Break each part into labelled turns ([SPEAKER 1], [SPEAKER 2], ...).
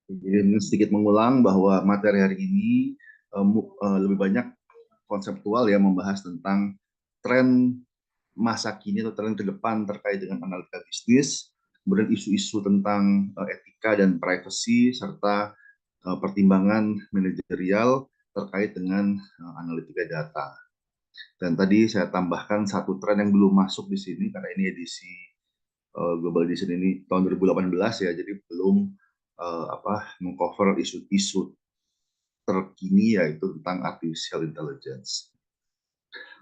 [SPEAKER 1] Jadi sedikit mengulang bahwa materi hari ini lebih banyak konseptual ya, membahas tentang tren masa kini atau tren ke depan terkait dengan analisa bisnis, kemudian isu-isu tentang etika dan privacy serta pertimbangan manajerial terkait dengan analitika data. Dan tadi saya tambahkan satu tren yang belum masuk di sini karena ini edisi Global Edition ini tahun 2018 ya, jadi belum mengcover isu-isu terkini yaitu tentang artificial intelligence.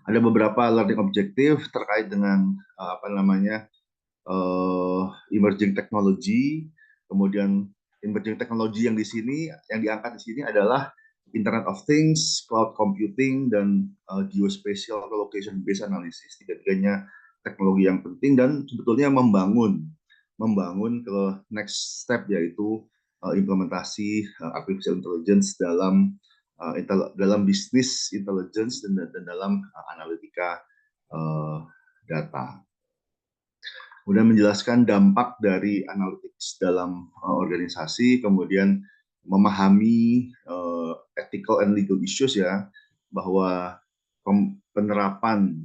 [SPEAKER 1] Ada beberapa learning objektif terkait dengan emerging technology. Kemudian emerging technology yang di sini yang diangkat di sini adalah Internet of Things, cloud computing, dan geospatial atau location based analysis. Tiga-tiganya teknologi yang penting dan sebetulnya membangun ke next step, yaitu implementasi artificial intelligence dalam bisnis intelligence dan dalam analitika data. Kemudian menjelaskan dampak dari analytics dalam organisasi, kemudian memahami ethical and legal issues ya, bahwa penerapan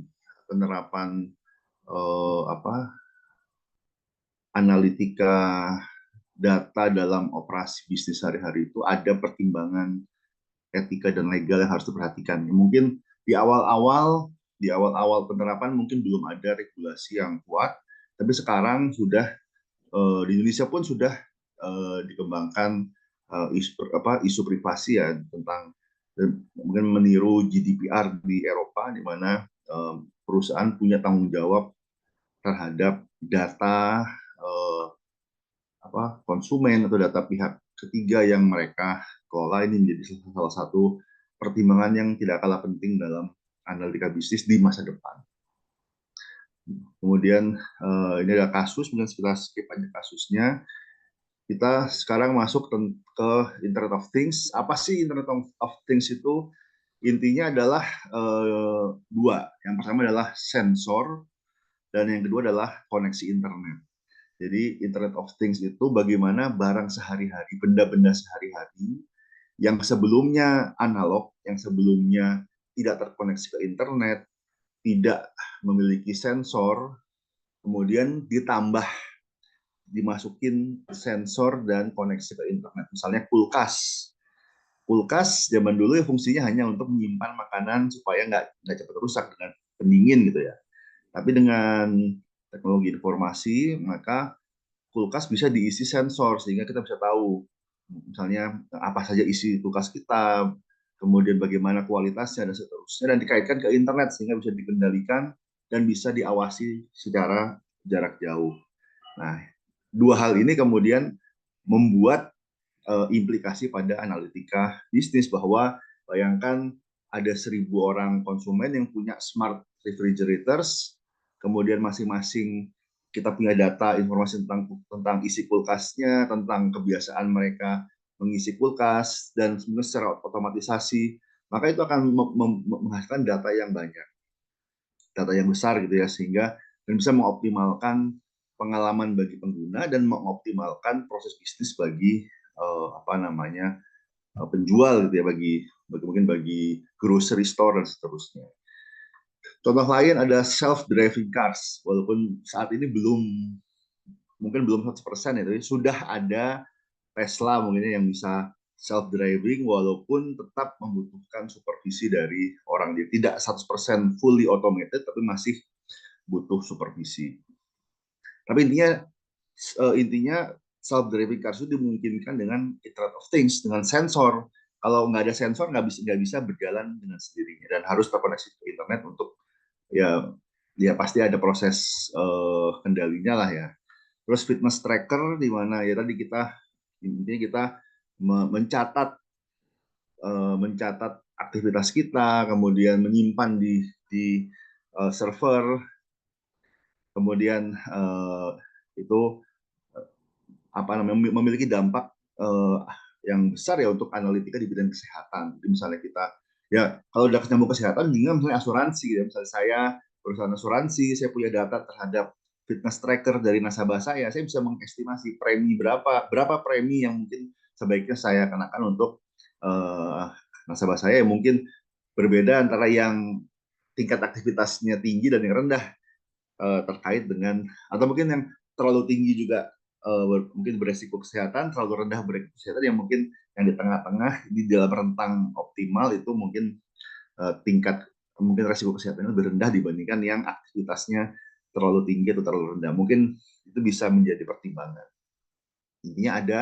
[SPEAKER 1] analitika data dalam operasi bisnis sehari-hari itu ada pertimbangan etika dan legal yang harus diperhatikan. Mungkin di awal penerapan mungkin belum ada regulasi yang kuat, tapi sekarang sudah di Indonesia pun sudah dikembangkan isu privasi ya, tentang mungkin meniru GDPR di Eropa, di mana perusahaan punya tanggung jawab terhadap data konsumen atau data pihak ketiga yang mereka kelola. Ini menjadi salah satu pertimbangan yang tidak kalah penting dalam analitika bisnis di masa depan. Kemudian ini ada kasus, mungkin kita skip aja kasusnya. Kita sekarang masuk ke Internet of Things. Apa sih Internet of Things itu? Intinya adalah dua. Yang pertama adalah sensor, dan yang kedua adalah koneksi internet. Jadi Internet of Things itu bagaimana barang sehari-hari, benda-benda sehari-hari yang sebelumnya analog, yang sebelumnya tidak terkoneksi ke internet, tidak memiliki sensor, kemudian dimasukin sensor dan koneksi ke internet. Misalnya kulkas. Kulkas zaman dulu ya fungsinya hanya untuk menyimpan makanan supaya nggak cepat rusak dengan pendingin gitu ya. Tapi dengan teknologi informasi, maka kulkas bisa diisi sensor sehingga kita bisa tahu misalnya apa saja isi kulkas kita, kemudian bagaimana kualitasnya dan seterusnya, dan dikaitkan ke internet sehingga bisa dikendalikan dan bisa diawasi secara jarak jauh. Nah, dua hal ini kemudian membuat implikasi pada analitika bisnis, bahwa bayangkan ada 1.000 orang konsumen yang punya smart refrigerators, kemudian masing-masing kita punya data informasi tentang isi kulkasnya, tentang kebiasaan mereka mengisi kulkas, dan secara otomatisasi, maka itu akan menghasilkan data yang banyak, data yang besar gitu ya, sehingga dan bisa mengoptimalkan pengalaman bagi pengguna dan mengoptimalkan proses bisnis bagi penjual gitu ya, bagi grocery store dan seterusnya. Contoh lain ada self driving cars, walaupun saat ini mungkin belum 100% itu sudah ada Tesla mungkin yang bisa self driving, walaupun tetap membutuhkan supervisi dari orang. Dia tidak 100% fully automated, tapi masih butuh supervisi. Tapi intinya self driving cars itu dimungkinkan dengan Internet of Things, dengan sensor. Kalau nggak ada sensor nggak bisa berjalan dengan sendirinya dan harus terkoneksi ke internet untuk ya pasti ada proses kendalinya lah ya. Terus fitness tracker, di mana ya tadi intinya kita mencatat aktivitas kita, kemudian menyimpan di server, kemudian itu memiliki dampak yang besar ya untuk analitika di bidang kesehatan. Jadi misalnya kita ya kalau udah nyambung kesehatan, misalnya asuransi ya, misalnya saya perusahaan asuransi, saya punya data terhadap fitness tracker dari nasabah saya bisa mengestimasi berapa premi yang mungkin sebaiknya saya kenakan untuk nasabah saya yang mungkin berbeda antara yang tingkat aktivitasnya tinggi dan yang rendah, terkait dengan, atau mungkin yang terlalu tinggi juga mungkin beresiko kesehatan, terlalu rendah beresiko kesehatan, yang mungkin yang di tengah-tengah di dalam rentang optimal itu mungkin tingkat mungkin resiko kesehatannya lebih rendah dibandingkan yang aktivitasnya terlalu tinggi atau terlalu rendah. Mungkin itu bisa menjadi pertimbangan. Intinya ada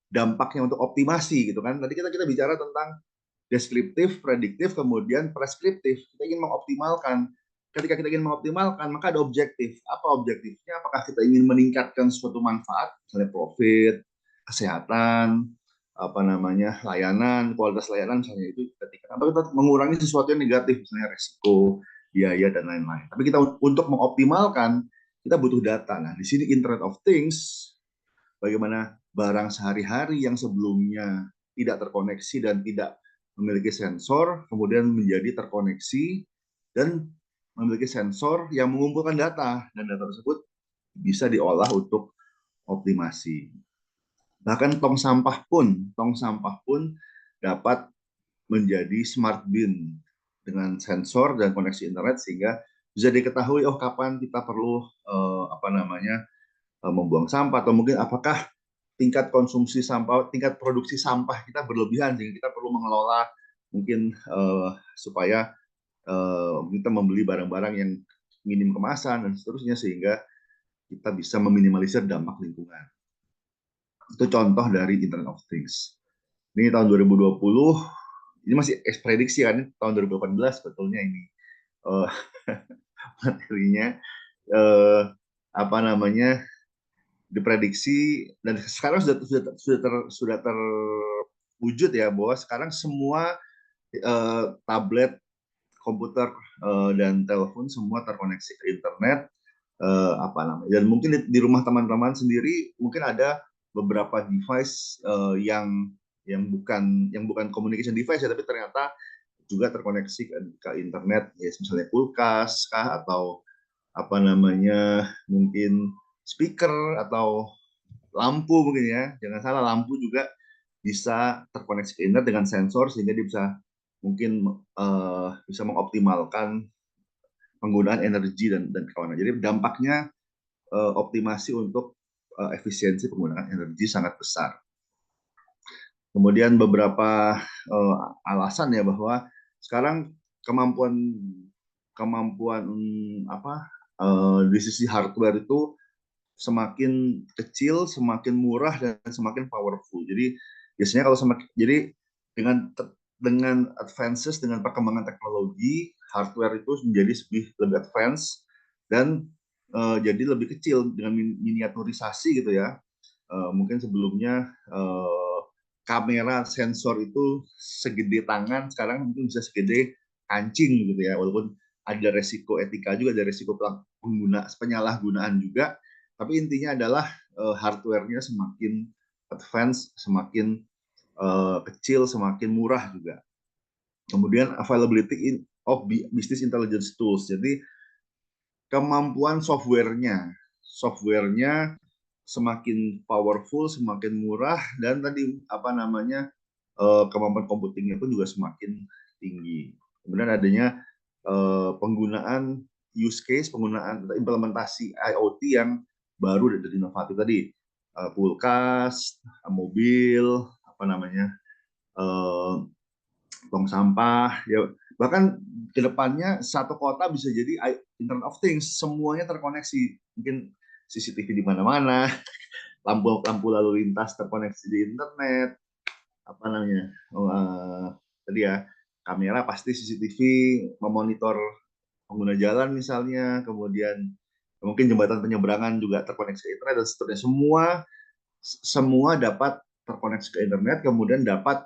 [SPEAKER 1] dampaknya untuk optimasi gitu kan. Tadi kita bicara tentang deskriptif, prediktif, kemudian preskriptif. Kita ingin mengoptimalkan. Ketika kita ingin mengoptimalkan, maka ada objektif. Apa objektifnya? Apakah kita ingin meningkatkan suatu manfaat, misalnya profit, kesehatan, apa namanya, layanan, kualitas layanan, misalnya itu ketika atau kita mengurangi sesuatu yang negatif, misalnya resiko, biaya dan lain-lain. Tapi kita untuk mengoptimalkan, kita butuh data. Nah, di sini Internet of Things, bagaimana barang sehari-hari yang sebelumnya tidak terkoneksi dan tidak memiliki sensor, kemudian menjadi terkoneksi dan memiliki sensor yang mengumpulkan data, dan data tersebut bisa diolah untuk optimasi. Bahkan tong sampah pun dapat menjadi smart bin dengan sensor dan koneksi internet, sehingga bisa diketahui kapan kita perlu membuang sampah, atau mungkin apakah tingkat konsumsi sampah, tingkat produksi sampah kita berlebihan sehingga kita perlu mengelola mungkin supaya kita membeli barang-barang yang minim kemasan dan seterusnya, sehingga kita bisa meminimalisir dampak lingkungan. Itu contoh dari Internet of Things. Ini tahun 2020, ini masih prediksi kan, tahun 2018 sebetulnya ini materinya apa namanya diprediksi, dan sekarang sudah terwujud ya, bahwa sekarang semua tablet, komputer dan telepon semua terkoneksi ke internet, dan mungkin di rumah teman-teman sendiri mungkin ada beberapa device yang bukan communication device ya, tapi ternyata juga terkoneksi ke internet, ya misalnya kulkas kah, atau apa namanya mungkin speaker atau lampu mungkin ya. Jangan salah, lampu juga bisa terkoneksi ke internet dengan sensor, sehingga dia bisa mungkin bisa mengoptimalkan penggunaan energi dan kawan. Jadi dampaknya optimasi untuk efisiensi penggunaan energi sangat besar. Kemudian beberapa alasan ya, bahwa sekarang kemampuan di sisi hardware itu semakin kecil, semakin murah, dan semakin powerful. Jadi biasanya kalau dengan advances, dengan perkembangan teknologi, hardware itu menjadi lebih advance dan jadi lebih kecil dengan miniaturisasi gitu ya. Mungkin sebelumnya kamera sensor itu segede tangan, sekarang mungkin bisa segede kancing gitu ya. Walaupun ada resiko etika juga, ada resiko penyalahgunaan juga. Tapi intinya adalah hardware-nya semakin advance, semakin kecil, semakin murah juga. Kemudian availability of business intelligence tools. Jadi kemampuan software-nya semakin powerful, semakin murah, dan tadi kemampuan computingnya pun juga semakin tinggi. Kemudian adanya penggunaan use case, penggunaan implementasi IoT yang baru dan inovatif tadi, kulkas, mobil, tong sampah, ya bahkan kedepannya satu kota bisa jadi Internet of Things, semuanya terkoneksi, mungkin CCTV di mana-mana, lampu lalu lintas terkoneksi di internet, tadi ya, kamera pasti CCTV memonitor pengguna jalan misalnya, kemudian mungkin jembatan penyeberangan juga terkoneksi ke internet dan seterusnya. Semua dapat terkoneksi ke internet, kemudian dapat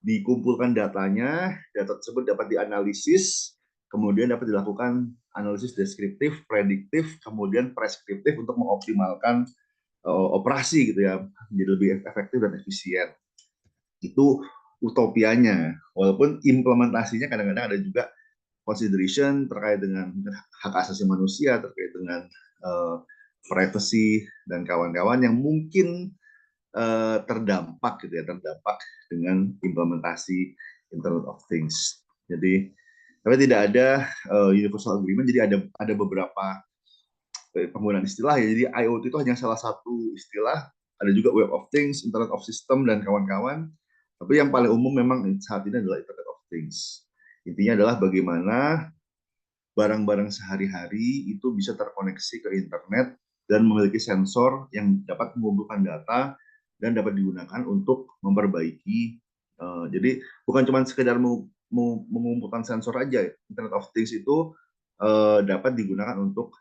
[SPEAKER 1] dikumpulkan datanya, data tersebut dapat dianalisis, kemudian dapat dilakukan analisis deskriptif, prediktif, kemudian preskriptif untuk mengoptimalkan operasi gitu ya, menjadi lebih efektif dan efisien. Itu utopianya, walaupun implementasinya kadang-kadang ada juga consideration terkait dengan hak asasi manusia, terkait dengan privacy dan kawan-kawan, yang mungkin terdampak gitu ya, terdampak dengan implementasi Internet of Things. Jadi tapi tidak ada universal agreement, jadi ada beberapa penggunaan istilah ya. Jadi IoT itu hanya salah satu istilah. Ada juga Web of Things, Internet of System dan kawan-kawan. Tapi yang paling umum memang saat ini adalah Internet of Things. Intinya adalah bagaimana barang-barang sehari-hari itu bisa terkoneksi ke internet dan memiliki sensor yang dapat mengumpulkan data dan dapat digunakan untuk memperbaiki. Jadi bukan cuma sekedar mengumpulkan sensor aja. Internet of Things itu dapat digunakan untuk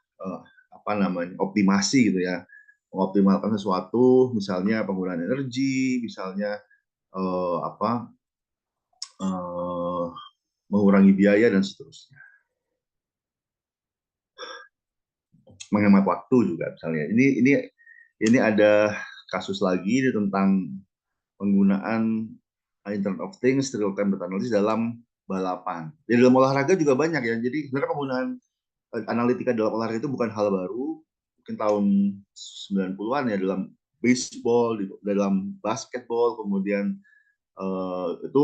[SPEAKER 1] apa namanya, optimasi gitu ya, mengoptimalkan sesuatu, misalnya penggunaan energi, misalnya apa mengurangi biaya dan seterusnya. Menghemat waktu juga misalnya. Ini ada kasus lagi tentang penggunaan Internet of Things, real time data analysis dalam balapan. Di dalam olahraga juga banyak ya. Jadi sebenarnya penggunaan analitika dalam olahraga itu bukan hal baru. Mungkin tahun 90-an ya, dalam baseball, dalam basketball, kemudian itu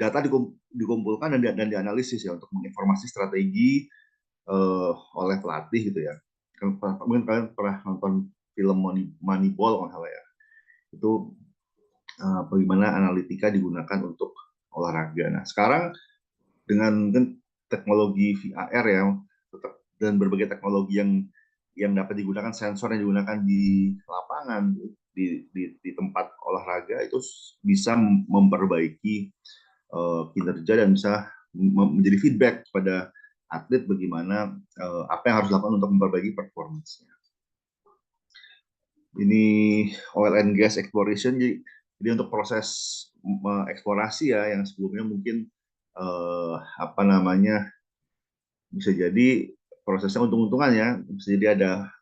[SPEAKER 1] data dikumpulkan dan dianalisis ya untuk menginformasi strategi oleh pelatih gitu ya. Mungkin kalian pernah nonton film Moneyball kalau salah ya. Itu bagaimana analitika digunakan untuk olahraga. Nah, sekarang dengan teknologi VAR ya, dan berbagai teknologi yang dapat digunakan, sensor yang digunakan di lapangan, di tempat olahraga, itu bisa memperbaiki kinerja dan bisa menjadi feedback kepada atlet bagaimana apa yang harus dilakukan untuk memperbaiki performance-nya. Ini oil and gas exploration, jadi untuk proses eksplorasi ya, yang sebelumnya mungkin apa namanya, bisa jadi prosesnya untung-untungan ya, bisa jadi ada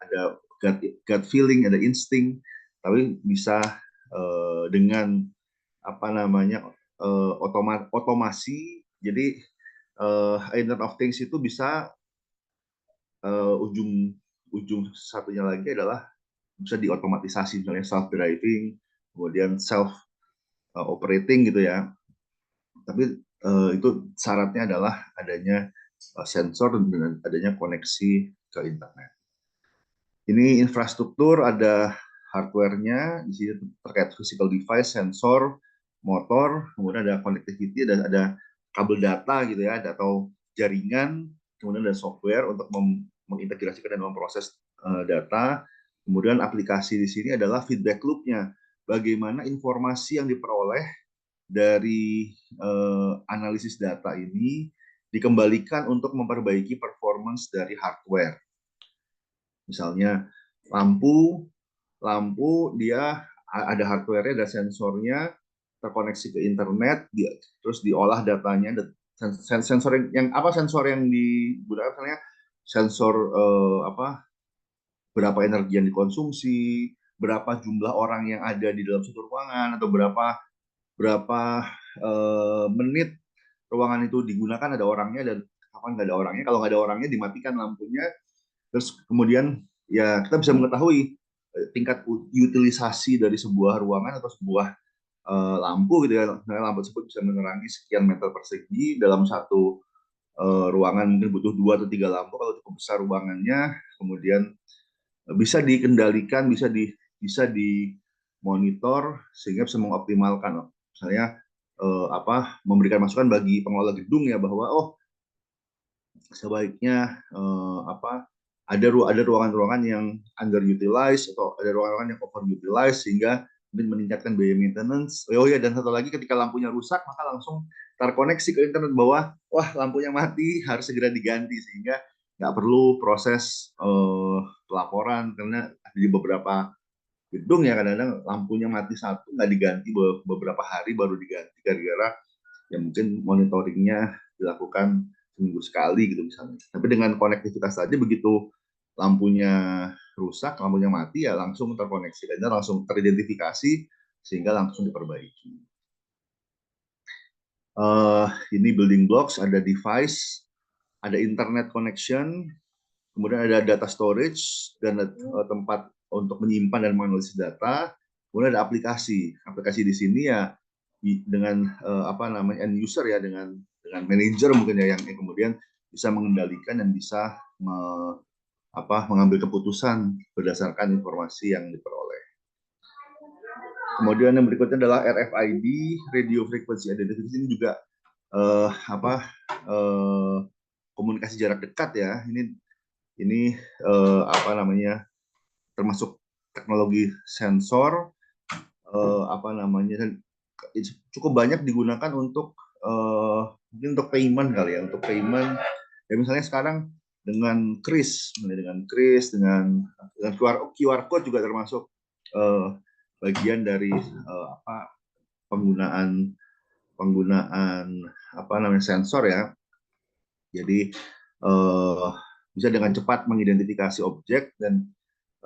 [SPEAKER 1] gut feeling, ada insting, tapi bisa dengan apa namanya otomasi. Jadi Internet of Things itu bisa ujung satunya lagi adalah bisa diotomatisasi, misalnya self driving, kemudian self operating gitu ya. Tapi itu syaratnya adalah adanya sensor dan adanya koneksi ke internet. Ini infrastruktur, ada hardware-nya, di sini terkait physical device, sensor, motor, kemudian ada connectivity, dan ada kabel data gitu ya, atau jaringan, kemudian ada software untuk mengintegrasikan dan memproses data. Kemudian aplikasi di sini adalah feedback loop-nya, bagaimana informasi yang diperoleh dari analisis data ini dikembalikan untuk memperbaiki performance dari hardware. Misalnya lampu dia ada hardware-nya, ada sensornya, terkoneksi ke internet, terus diolah datanya. Sensor sensor yang digunakan, misalnya sensor berapa energi yang dikonsumsi, berapa jumlah orang yang ada di dalam satu ruangan, atau berapa menit ruangan itu digunakan ada orangnya, dan kapan nggak ada orangnya. Kalau nggak ada orangnya, dimatikan lampunya. Terus kemudian ya kita bisa mengetahui tingkat utilisasi dari sebuah ruangan atau sebuah lampu gitu ya. Misalnya lampu tersebut bisa menerangi sekian meter persegi dalam satu ruangan, mungkin butuh 2 atau 3 lampu kalau cukup besar ruangannya. Kemudian bisa dikendalikan, bisa dimonitor sehingga bisa mengoptimalkan. Misalnya memberikan masukan bagi pengelola gedung ya, bahwa sebaiknya ada ruangan-ruangan yang underutilized atau ada ruangan-ruangan yang overutilized sehingga meningkatkan biaya maintenance. Oh ya, dan satu lagi, ketika lampunya rusak maka langsung terkoneksi ke internet bahwa wah, lampunya mati, harus segera diganti, sehingga nggak perlu proses pelaporan. Karena di beberapa gedung ya, kadang-kadang lampunya mati satu nggak diganti, beberapa hari baru diganti, gara-gara ya mungkin monitoringnya dilakukan seminggu sekali gitu misalnya. Tapi dengan konektivitas tadi, begitu lampunya rusak, lampunya mati, ya langsung terkoneksi dan langsung teridentifikasi sehingga langsung diperbaiki. Ini building blocks, ada device, ada internet connection, kemudian ada data storage dan tempat untuk menyimpan dan menganalisis data, Kemudian ada aplikasi. Aplikasi di sini ya dengan apa namanya end user ya, dengan manajer mungkin ya yang kemudian bisa mengendalikan dan bisa mengambil keputusan berdasarkan informasi yang diperoleh. Kemudian yang berikutnya adalah RFID, Radio Frequency Identification, ini juga eh, apa eh, komunikasi jarak dekat ya. Ini apa namanya, termasuk teknologi sensor, apa namanya, dan cukup banyak digunakan untuk mungkin untuk payment kali ya, untuk payment ya, misalnya sekarang dengan kris, dengan QR code juga termasuk bagian dari apa penggunaan penggunaan apa namanya sensor ya. Jadi bisa dengan cepat mengidentifikasi objek dan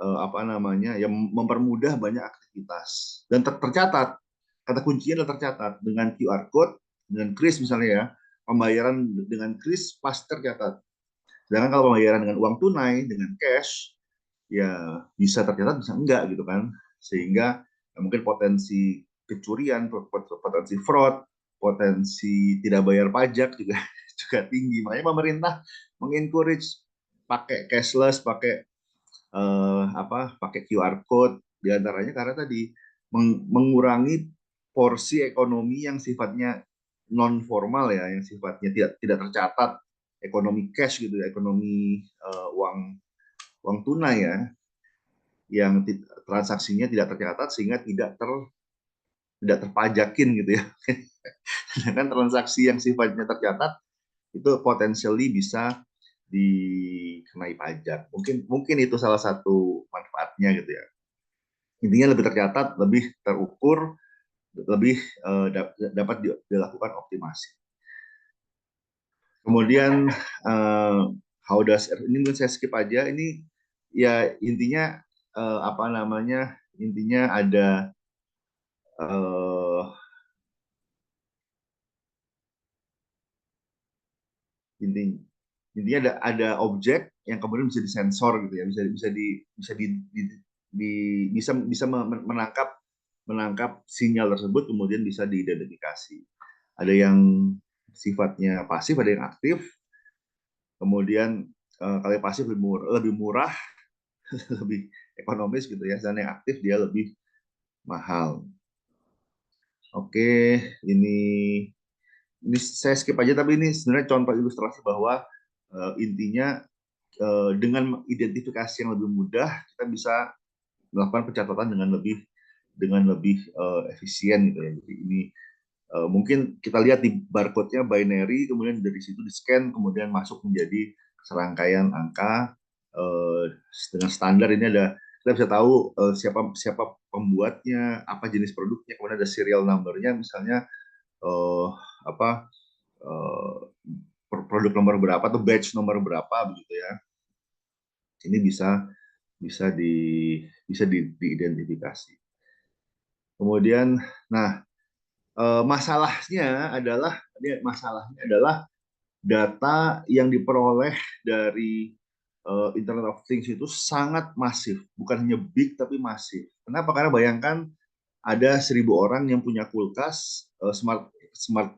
[SPEAKER 1] apa namanya yang mempermudah banyak aktivitas dan tercatat, kata kuncinya adalah tercatat dengan QR code, dengan kris misalnya ya, pembayaran dengan kris pasti tercatat. Sedangkan kalau pembayaran dengan uang tunai, dengan cash, ya bisa tercatat bisa enggak gitu kan, sehingga ya, mungkin potensi kecurian, potensi fraud, potensi tidak bayar pajak juga juga tinggi. Makanya pemerintah mengencourage pakai cashless, pakai QR code diantaranya karena tadi mengurangi porsi ekonomi yang sifatnya non formal ya, yang sifatnya tidak tercatat, ekonomi cash gitu ya, ekonomi uang uang tunai ya, yang transaksinya tidak tercatat sehingga tidak terpajakin gitu ya. Sedangkan transaksi yang sifatnya tercatat itu potensially bisa dikenai pajak. Mungkin mungkin itu salah satu manfaatnya gitu ya. Intinya lebih tercatat, lebih terukur, lebih dapat dilakukan optimasi. Kemudian how does ini mungkin saya skip aja. Ini ya intinya apa namanya? Intinya ada uh, intinya intinya ada objek yang kemudian bisa disensor gitu ya, bisa menangkap menangkap sinyal tersebut, kemudian bisa diidentifikasi. Ada yang sifatnya pasif, ada yang aktif. Kemudian kalau yang pasif lebih murah, lebih ekonomis gitu ya, dan yang aktif dia lebih mahal. Oke, ini saya skip aja, tapi ini sebenarnya contoh ilustrasi bahwa intinya dengan identifikasi yang lebih mudah kita bisa melakukan pencatatan dengan lebih efisien gitu ya. Jadi ini mungkin kita lihat di barcode-nya binary, kemudian dari situ di scan, kemudian masuk menjadi serangkaian angka dengan standar. Ini ada, kita bisa tahu siapa siapa pembuatnya, apa jenis produknya, kemudian ada serial number-nya, misalnya uh, apa produk nomor berapa atau batch nomor berapa begitu ya. Ini bisa diidentifikasi. Kemudian, nah masalahnya adalah data yang diperoleh dari Internet of Things itu sangat masif, bukan hanya big tapi masif. Kenapa? Karena bayangkan ada 1.000 orang yang punya kulkas, smart smart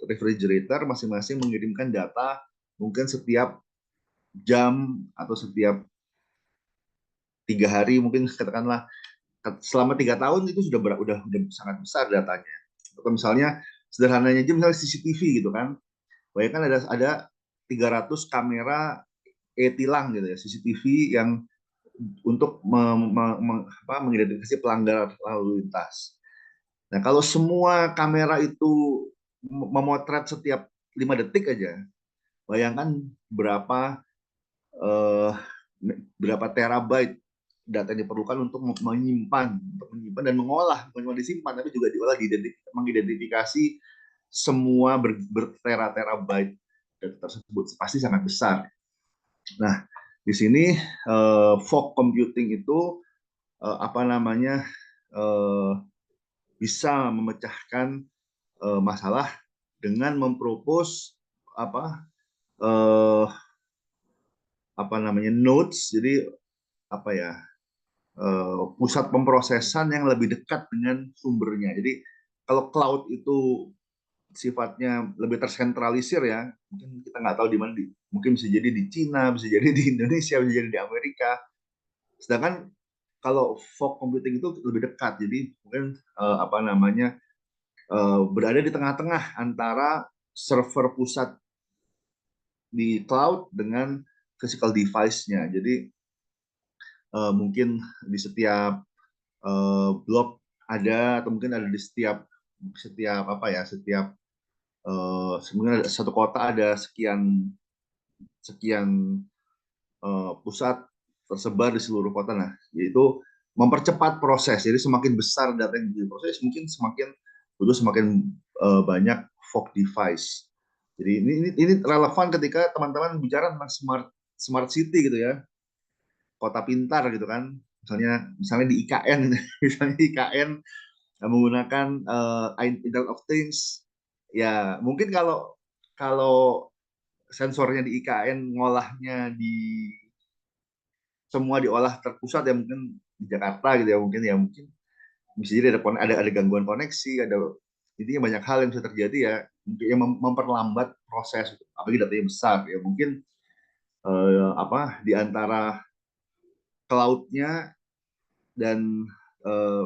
[SPEAKER 1] refrigerator, masing-masing mengirimkan data mungkin setiap jam atau setiap 3 hari, mungkin katakanlah selama 3 tahun itu udah sangat besar datanya. Atau misalnya sederhananya aja, misalnya CCTV gitu kan, bayangkan ada 300 kamera e-tilang gitu ya, CCTV yang untuk mengidentifikasi pelanggar lalu lintas. Nah, kalau semua kamera itu memotret setiap 5 detik aja, bayangkan berapa eh, berapa terabyte data yang diperlukan untuk menyimpan dan mengolah, bukan cuma disimpan tapi juga diolah, mengidentifikasi semua bertera-terabyte data tersebut, pasti sangat besar. Nah, di sini fog computing itu apa namanya eh, bisa memecahkan masalah dengan mempropos apa eh, apa namanya nodes. Jadi apa ya, pusat pemrosesan yang lebih dekat dengan sumbernya. Jadi kalau cloud itu sifatnya lebih tersentralisir ya, mungkin kita nggak tahu di mana, mungkin bisa jadi di Cina, bisa jadi di Indonesia, bisa jadi di Amerika. Sedangkan kalau fog computing itu lebih dekat, jadi mungkin apa namanya berada di tengah-tengah antara server pusat di cloud dengan physical device-nya. Jadi mungkin di setiap blok ada, atau mungkin ada di setiap apa ya, setiap sebenarnya satu kota ada sekian sekian pusat tersebar di seluruh kota. Nah, yaitu mempercepat proses. Jadi semakin besar data yang diproses, mungkin semakin butuh semakin banyak fog device. Jadi ini relevan ketika teman-teman bicara tentang smart city gitu ya, kota pintar gitu kan. Misalnya di IKN, misalnya di IKN menggunakan Internet of Things. Ya, mungkin kalau kalau sensornya di IKN ngolahnya semua diolah terpusat ya, mungkin di Jakarta gitu ya, mungkin bisa jadi ada gangguan koneksi, ada intinya banyak hal yang bisa terjadi ya, mungkin yang memperlambat proses, apalagi datanya besar ya, mungkin apa di antara cloud-nya dan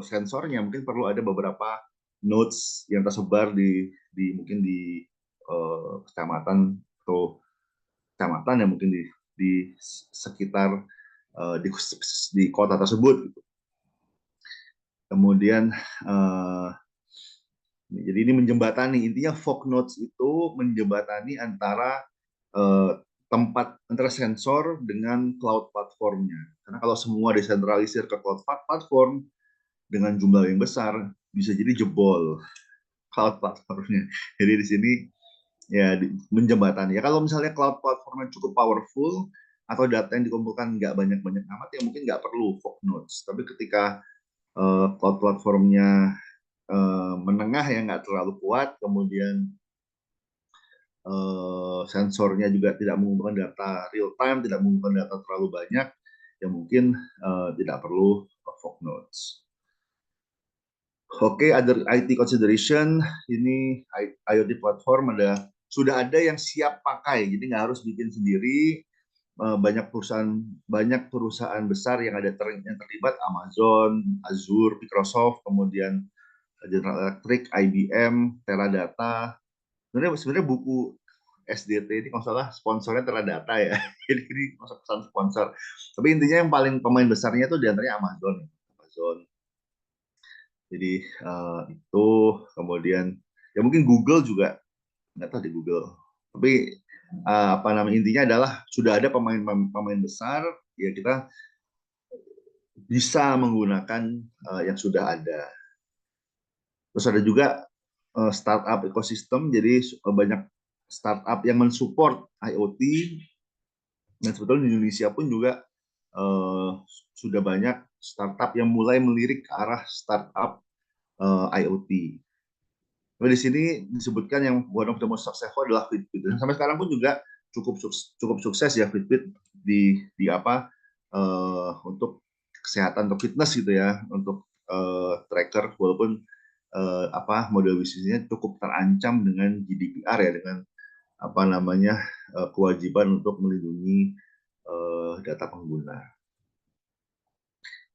[SPEAKER 1] sensornya mungkin perlu ada beberapa nodes yang tersebar di mungkin di kecamatan atau kecamatan yang mungkin di sekitar di kota tersebut gitu. Kemudian jadi ini menjembatani, intinya fog nodes itu menjembatani antara tempat antara sensor dengan cloud platformnya. Karena kalau semua desentralisir ke cloud platform dengan jumlah yang besar, bisa jadi jebol cloud platformnya. Jadi di sini ya menjembatani. Ya kalau misalnya cloud platformnya cukup powerful atau data yang dikumpulkan nggak banyak-banyak amat, ya mungkin nggak perlu fog nodes. Tapi ketika cloud platformnya menengah ya, nggak terlalu kuat, kemudian sensornya juga tidak mengumpulkan data real time, tidak mengumpulkan data terlalu banyak, ya mungkin tidak perlu fog nodes. Oke, other IT consideration, ini IoT platform sudah ada yang siap pakai, jadi nggak harus bikin sendiri. Banyak perusahaan besar yang terlibat, Amazon, Azure, Microsoft, kemudian General Electric, IBM, Teradata. Sebenarnya buku SDT ini kalau salah sponsornya Teradata ya. Jadi ini masuk pesan sponsor. Tapi intinya yang paling pemain besarnya itu diantaranya Amazon. Jadi itu, kemudian ya mungkin Google juga, nggak tahu di Google. Tapi apa namanya, intinya adalah sudah ada pemain besar, ya kita bisa menggunakan yang sudah ada. Terus ada juga startup ekosistem, jadi banyak startup yang mensupport IoT, dan sebetulnya di Indonesia pun juga sudah banyak startup yang mulai melirik ke arah startup IoT. Tapi di sini disebutkan yang one of the most successful adalah Fitbit. Dan sampai sekarang pun juga cukup sukses ya Fitbit di apa untuk kesehatan, untuk fitness gitu ya, untuk tracker, walaupun apa model bisnisnya cukup terancam dengan GDPR ya, dengan apa namanya kewajiban untuk melindungi data pengguna.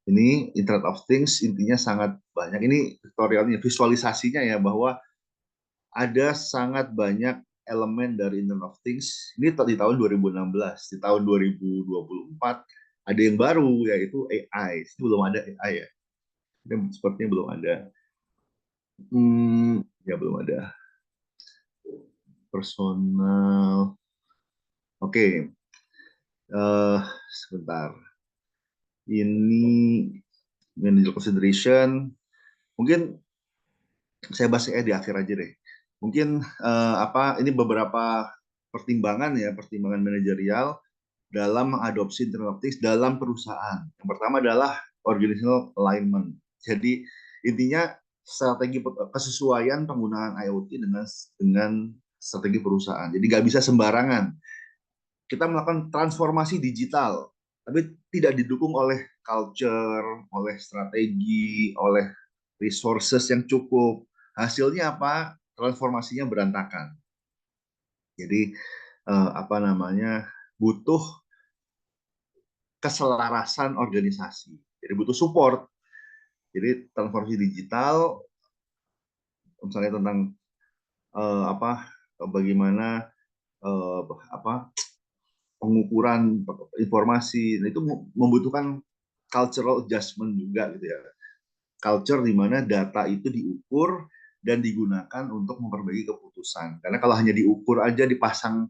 [SPEAKER 1] Ini Internet of Things intinya sangat banyak. Ini tutorialnya, visualisasinya ya, bahwa ada sangat banyak elemen dari Internet of Things. Ini di tahun 2016, di tahun 2024 ada yang baru, yaitu AI. Ini belum ada AI ya. Ini sepertinya belum ada. Ya belum ada. Personal. Oke. Sebentar. Ini manager consideration. Mungkin saya bahas di akhir aja deh. Mungkin apa ini beberapa pertimbangan ya, pertimbangan manajerial dalam mengadopsi Internet of Things dalam perusahaan. Yang pertama adalah organizational alignment. Jadi intinya strategi kesesuaian penggunaan IoT dengan strategi perusahaan. Jadi nggak bisa sembarangan. Kita melakukan transformasi digital. tapi tidak didukung oleh culture, oleh strategi, oleh resources yang cukup. Hasilnya apa? Transformasinya berantakan. Jadi apa namanya, butuh keselarasan organisasi. Jadi butuh support. Jadi transformasi digital, misalnya tentang apa, bagaimana eh, apa pengukuran informasi, nah, itu membutuhkan cultural adjustment juga gitu ya. Culture di mana data itu diukur dan digunakan untuk memperbaiki keputusan. Karena kalau hanya diukur aja, dipasang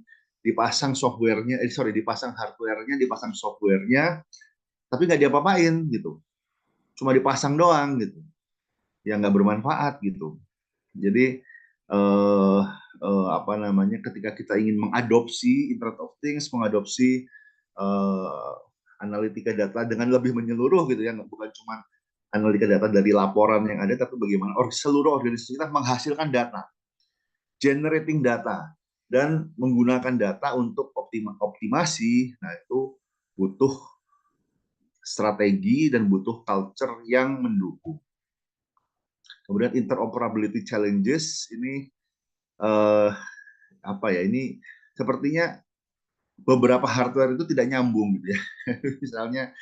[SPEAKER 1] softwarenya, dipasang hardwarenya, dipasang softwarenya, tapi nggak diapa-apain gitu, cuma dipasang doang gitu, yang nggak bermanfaat gitu. Jadi eh, apa namanya, ketika kita ingin mengadopsi Internet of Things, mengadopsi eh, analitika data dengan lebih menyeluruh gitu ya, bukan cuma analitika data dari laporan yang ada, tapi bagaimana seluruh organisasi kita menghasilkan data, generating data, dan menggunakan data untuk optimasi. Nah, itu butuh strategi dan butuh culture yang mendukung. Kemudian interoperability challenges ini eh, apa ya, ini sepertinya beberapa hardware itu tidak nyambung gitu ya. misalnya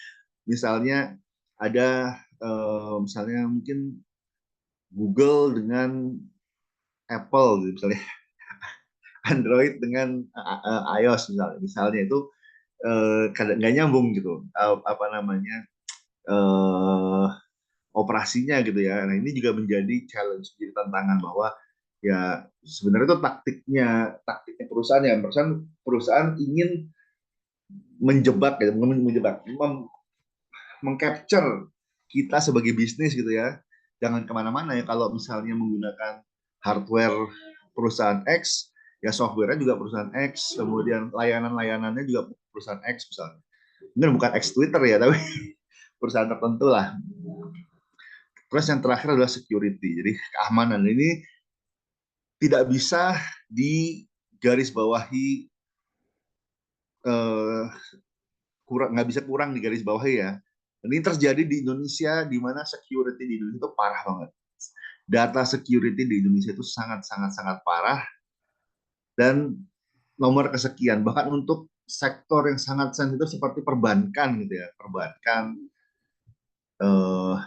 [SPEAKER 1] misalnya ada misalnya mungkin Google dengan Apple gitu, misalnya Android dengan iOS misalnya itu kadang nggak nyambung gitu, apa namanya, eh, operasinya gitu ya. Nah, ini juga menjadi challenge, menjadi tantangan bahwa ya sebenarnya itu taktiknya perusahaan ya, perusahaan ingin menjebak ya, mengcapture kita sebagai bisnis gitu ya. Jangan kemana-mana ya, kalau misalnya menggunakan hardware perusahaan X, ya softwarenya juga perusahaan X, kemudian layanan-layanannya juga perusahaan X misalnya. Mungkin bukan X Twitter ya, tapi perusahaan tertentu lah. Terus yang terakhir adalah security. Jadi keamanan ini tidak bisa digarisbawahi, eh, nggak bisa kurang di garis bawah ya. Ini terjadi di Indonesia, di mana security di Indonesia itu parah banget. Data security di Indonesia itu sangat sangat sangat parah, dan nomor kesekian bahkan untuk sektor yang sangat sensitif seperti perbankan gitu ya, perbankan,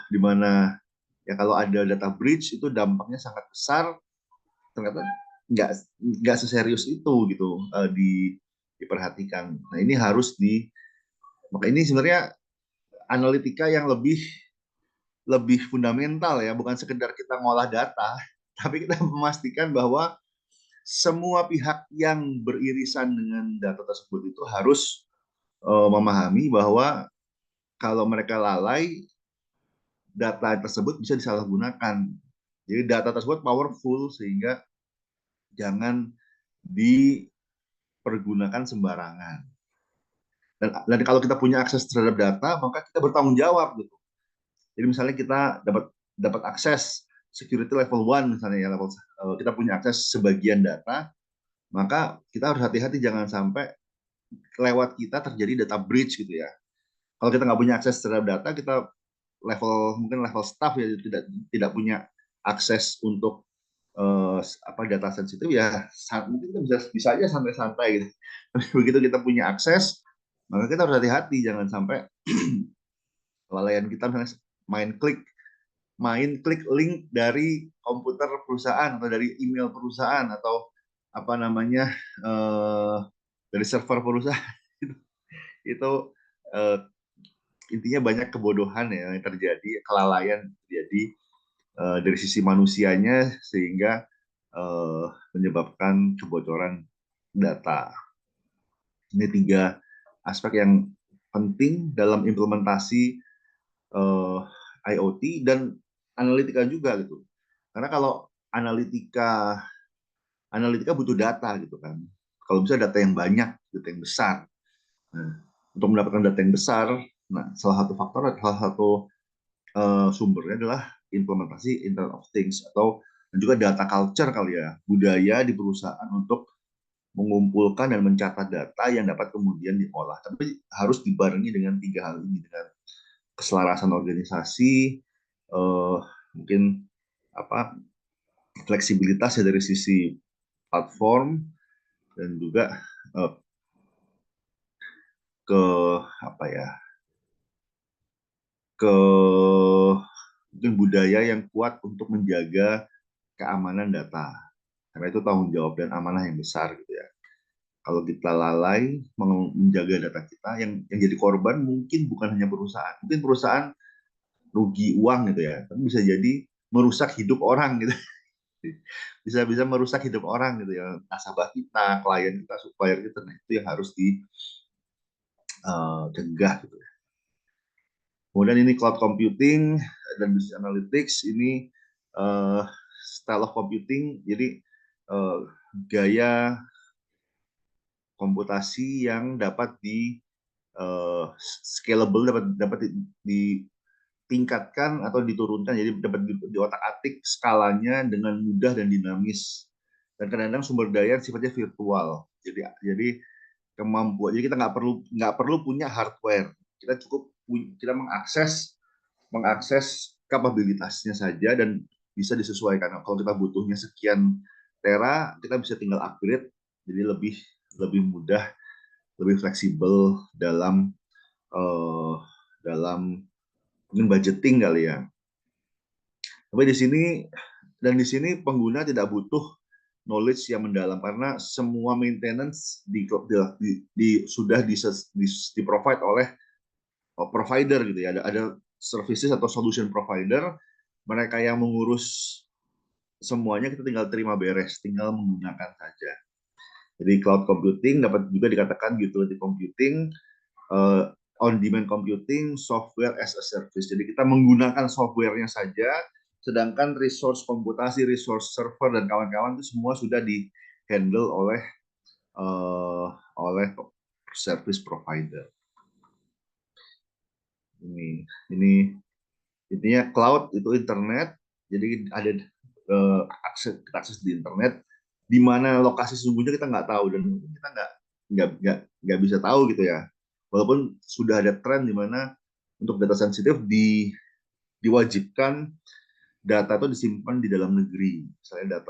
[SPEAKER 1] di mana ya kalau ada data breach itu dampaknya sangat besar. Ternyata nggak nggak seserius itu gitu, diperhatikan. Nah, ini harus maka ini sebenarnya analitika yang lebih lebih fundamental ya, bukan sekedar kita ngolah data, tapi kita memastikan bahwa semua pihak yang beririsan dengan data tersebut itu harus memahami bahwa kalau mereka lalai, data tersebut bisa disalahgunakan. Jadi data tersebut powerful, sehingga jangan dipergunakan sembarangan. Dan kalau kita punya akses terhadap data, maka kita bertanggung jawab gitu. Jadi misalnya kita dapat dapat akses security level 1 misalnya ya, kita punya akses sebagian data, maka kita harus hati-hati jangan sampai lewat kita terjadi data breach gitu ya. Kalau kita nggak punya akses terhadap data, kita mungkin level staff ya, tidak punya akses untuk apa data sensitif ya, mungkin kita bisa aja santai-santai gitu. Tapi begitu kita punya akses, maka kita harus hati-hati jangan sampai kelalaian kita misalnya main klik link dari komputer perusahaan atau dari email perusahaan atau apa namanya, dari server perusahaan. Itu eh, intinya banyak kebodohan ya yang terjadi, kelalaian terjadi dari sisi manusianya, sehingga menyebabkan kebocoran data. Ini 3 aspek yang penting dalam implementasi eh, IoT dan analitika juga gitu. Karena kalau analitika analitika butuh data gitu kan. Kalau bisa data yang banyak, data yang besar. Nah, untuk mendapatkan data yang besar, nah salah satu faktor, salah satu sumbernya adalah implementasi Internet of Things, atau juga data culture kali ya, budaya di perusahaan untuk mengumpulkan dan mencatat data yang dapat kemudian diolah. Tapi harus dibarengi dengan 3 hal ini, dengan keselarasan organisasi, mungkin apa fleksibilitas ya dari sisi platform, dan juga ke apa ya ke mungkin budaya yang kuat untuk menjaga keamanan data, karena itu tanggung jawab dan amanah yang besar gitu ya. Kalau kita lalai menjaga data kita, yang jadi korban mungkin bukan hanya perusahaan, mungkin perusahaan rugi uang gitu ya, tapi bisa jadi merusak hidup orang gitu. Bisa merusak hidup orang gitu ya, nasabah kita, klien kita, supplier kita. Nah, itu yang harus dicegah gitu. Kemudian ini cloud computing dan business analytics, ini style of computing, jadi gaya komputasi yang dapat scalable, dapat ditingkatkan atau diturunkan, jadi dapat di otak-atik skalanya dengan mudah dan dinamis, dan kadang-kadang sumber daya sifatnya virtual. Jadi kemampuan, jadi kita nggak perlu punya hardware, kita mengakses kapabilitasnya saja, dan bisa disesuaikan. Kalau kita butuhnya sekian tera, kita bisa tinggal upgrade, jadi lebih lebih mudah, lebih fleksibel uh, dalam mungkin budgeting kali ya. Tapi di sini pengguna tidak butuh knowledge yang mendalam, karena semua maintenance sudah di provide oleh provider gitu ya. Ada services atau solution provider, mereka yang mengurus semuanya, kita tinggal terima beres, tinggal menggunakan saja. Jadi cloud computing dapat juga dikatakan utility computing, on-demand computing, software as a service. Jadi kita menggunakan softwarenya saja, sedangkan resource komputasi, resource server, dan kawan-kawan itu semua sudah di-handle oleh service provider. Ini intinya cloud itu internet, jadi ada akses di internet, di mana lokasi sesungguhnya kita nggak tahu, dan kita nggak bisa tahu gitu ya. Walaupun sudah ada tren di mana untuk data sensitif diwajibkan data itu disimpan di dalam negeri, misalnya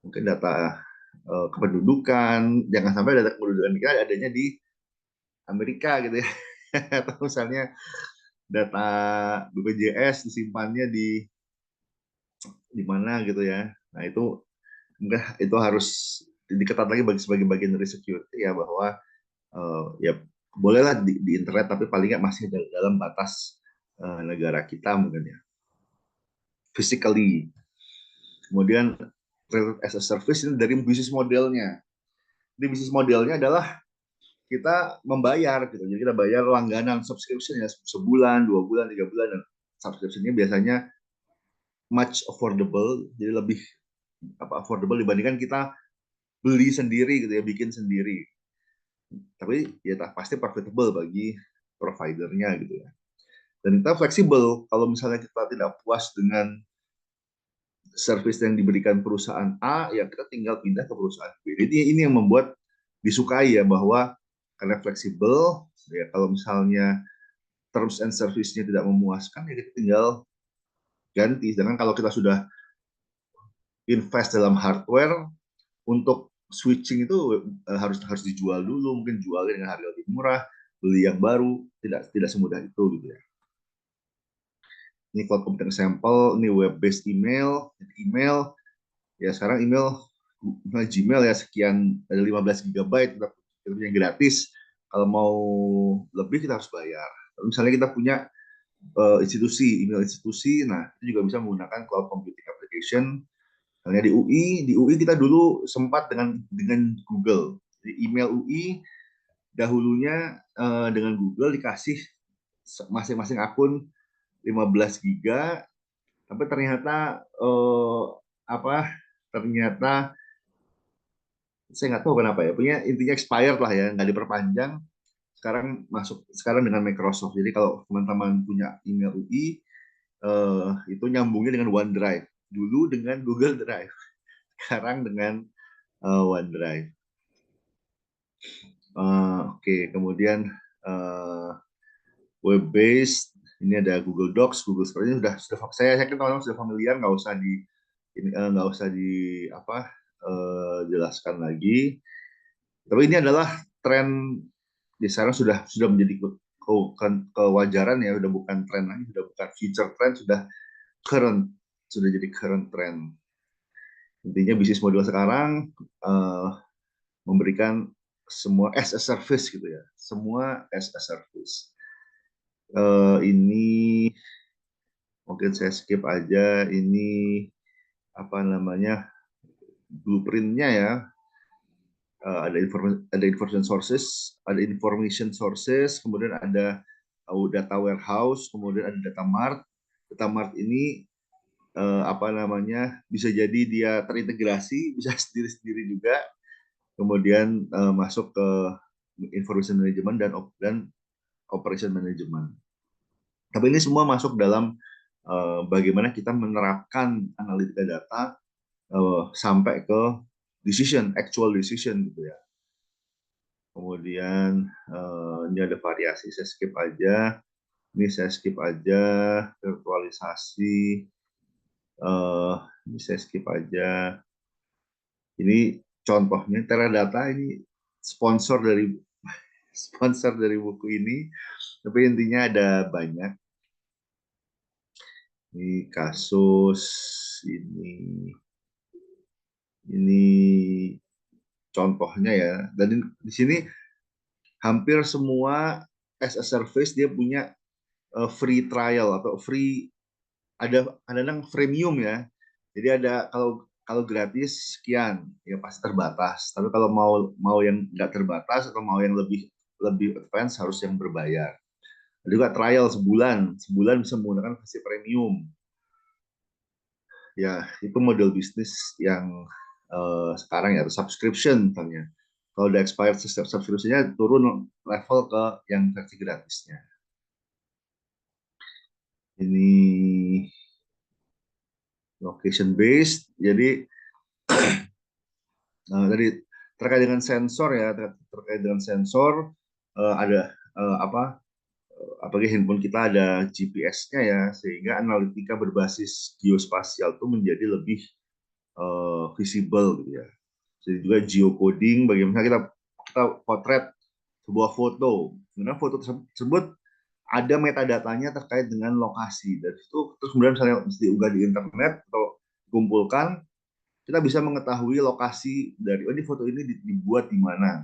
[SPEAKER 1] mungkin data kependudukan, jangan sampai data kependudukan kita adanya di Amerika gitu ya, atau misalnya data BPJS disimpannya di mana gitu ya. Nah, itu harus diketat lagi sebagai bagian dari security ya, bahwa ya bolehlah di internet, tapi paling nggak masih dalam batas negara kita mungkin ya, physically. Kemudian as a service ini dari bisnis modelnya. Di bisnis modelnya adalah kita membayar gitu. Jadi kita bayar langganan subscription ya, sebulan, 2 bulan, 3 bulan, dan subscription-nya biasanya much affordable, jadi lebih affordable dibandingkan kita beli sendiri gitu ya, bikin sendiri. Tapi ya pasti profitable bagi providernya gitu ya. Dan kita fleksibel, kalau misalnya kita tidak puas dengan service yang diberikan perusahaan A, ya kita tinggal pindah ke perusahaan B. Jadi ini yang membuat disukai ya, bahwa karena fleksibel, ya kalau misalnya terms and service-nya tidak memuaskan, ya kita tinggal ganti. Sedangkan kalau kita sudah invest dalam hardware, untuk switching itu harus dijual dulu, mungkin jualnya dengan harga lebih murah, beli yang baru, tidak semudah itu gitu ya. Ini cloud computing example, ini web based email ya, sekarang email Gmail ya, sekian, ada 15 GB kita yang gratis. Kalau mau lebih kita harus bayar. Kalau misalnya kita punya email institusi, nah itu juga bisa menggunakan cloud computing application. Misalnya di UI kita dulu sempat dengan Google. Jadi email UI dahulunya dengan Google dikasih masing-masing akun 15 GB, tapi ternyata ternyata saya nggak tahu kenapa ya, punya intinya expired lah ya, nggak diperpanjang. Sekarang dengan Microsoft. Jadi kalau teman-teman punya email UI, itu nyambungnya dengan OneDrive. Dulu dengan Google Drive, sekarang dengan OneDrive. Oke, kemudian web based, ini ada Google Docs, Google Spreadsheet, ini sudah saya yakin teman-teman sudah familiar, nggak usah nggak usah jelaskan lagi. Tapi ini adalah tren di sekarang sudah menjadi kewajaran ya, udah bukan tren lagi, sudah bukan future trend, current sudah jadi current trend. Intinya bisnis model sekarang uh, memberikan semua as a service gitu ya, semua as a service. Ini mungkin saya skip aja, ini apa namanya blueprintnya ya. Ada information sources, kemudian ada data warehouse, kemudian ada data mart. Data mart ini apa namanya bisa jadi dia terintegrasi, bisa sendiri-sendiri juga, kemudian masuk ke information management dan operation management. Tapi ini semua masuk dalam bagaimana kita menerapkan analitika data sampai ke actual decision gitu ya. Kemudian ini ada variasi, saya skip aja. Ini saya skip aja, virtualisasi. Ini saya skip aja. Ini contohnya Teradata, ini sponsor dari buku ini. Tapi intinya ada banyak. Ini kasus, ini contohnya ya. Dan di sini hampir semua as a service dia punya free trial atau ada yang freemium ya. Jadi ada kalau gratis sekian ya pasti terbatas. Tapi kalau mau yang nggak terbatas atau mau yang lebih advance harus yang berbayar. Ada juga trial sebulan bisa menggunakan versi premium. Ya itu model bisnis yang sekarang ya, atau subscription misalnya. Kalau udah expired subscription-nya turun level ke yang versi gratisnya. Ini location based, jadi tadi terkait dengan sensor ya, terkait dengan sensor ada apalagi handphone kita ada GPS-nya ya, sehingga analitika berbasis geospasial itu menjadi lebih visible gitu ya. Jadi juga geocoding, bagaimana kita potret sebuah foto, karena foto tersebut ada metadatanya terkait dengan lokasi, dan itu terus kemudian misalnya diunggah di internet atau dikumpulkan, kita bisa mengetahui lokasi dari ini foto ini dibuat di mana,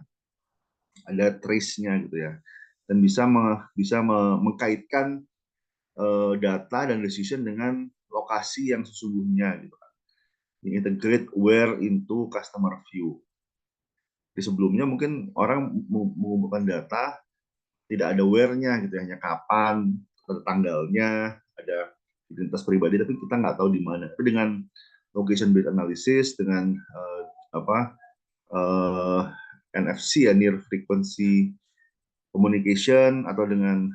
[SPEAKER 1] ada trace-nya gitu ya, dan bisa mengkaitkan data dan decision dengan lokasi yang sesungguhnya gitu kan. Integrate where into customer view. Di sebelumnya mungkin orang mengumpulkan data tidak ada where-nya gitu, hanya kapan, ada tanggalnya, ada identitas pribadi, tapi kita nggak tahu di mana. Tapi dengan location based analysis, dengan apa NFC ya, near frequency communication, atau dengan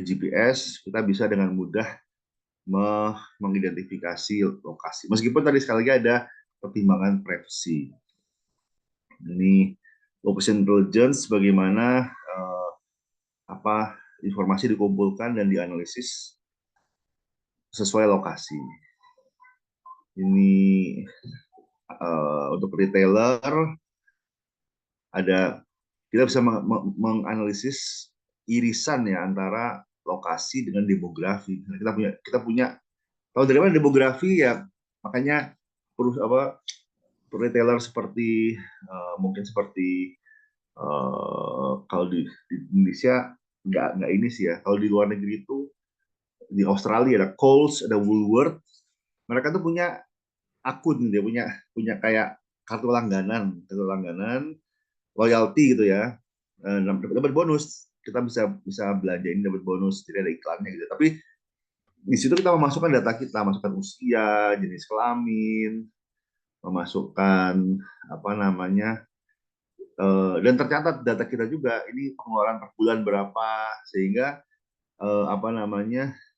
[SPEAKER 1] GPS, kita bisa dengan mudah mengidentifikasi lokasi. Meskipun tadi sekali lagi ada pertimbangan privacy. Ini location intelligence, bagaimana informasi dikumpulkan dan dianalisis sesuai lokasi. Ini untuk retailer kita bisa menganalisis irisan ya antara lokasi dengan demografi. Kita punya kalau dari mana demografi ya, makanya perlu retailer seperti mungkin seperti kalau di Indonesia nggak ini sih ya. Kalau di luar negeri itu di Australia ada Coles, ada Woolworths. Mereka tuh punya akun, dia punya kayak kartu langganan, loyalty gitu ya. Dapat bonus, kita bisa belanja ini dapat bonus, jadi ada iklannya gitu. Tapi di situ kita memasukkan data kita, masukkan usia, jenis kelamin, memasukkan dan tercatat data kita juga, ini pengeluaran per bulan berapa, sehingga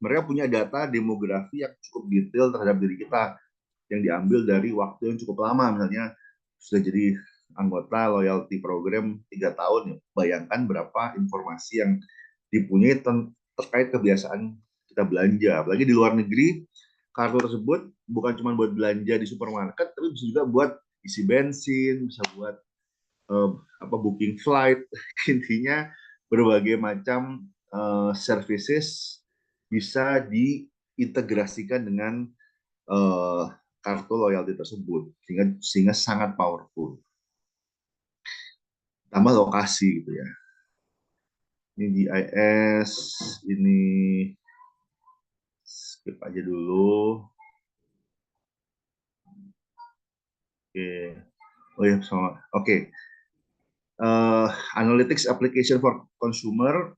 [SPEAKER 1] mereka punya data demografi yang cukup detail terhadap diri kita, yang diambil dari waktu yang cukup lama, misalnya sudah jadi anggota loyalty program 3 tahun ya. Bayangkan berapa informasi yang dipunyai terkait kebiasaan kita belanja. Apalagi di luar negeri, kartu tersebut bukan cuma buat belanja di supermarket, tapi bisa juga buat isi bensin, bisa buat eh, booking flight. Intinya berbagai macam services bisa diintegrasikan dengan eh, kartu loyalty tersebut, sehingga sangat powerful. Tambah lokasi gitu ya. Ini GIS, ini skip aja dulu. Oke. Oh ya, sama. Oke. Analytics application for consumer.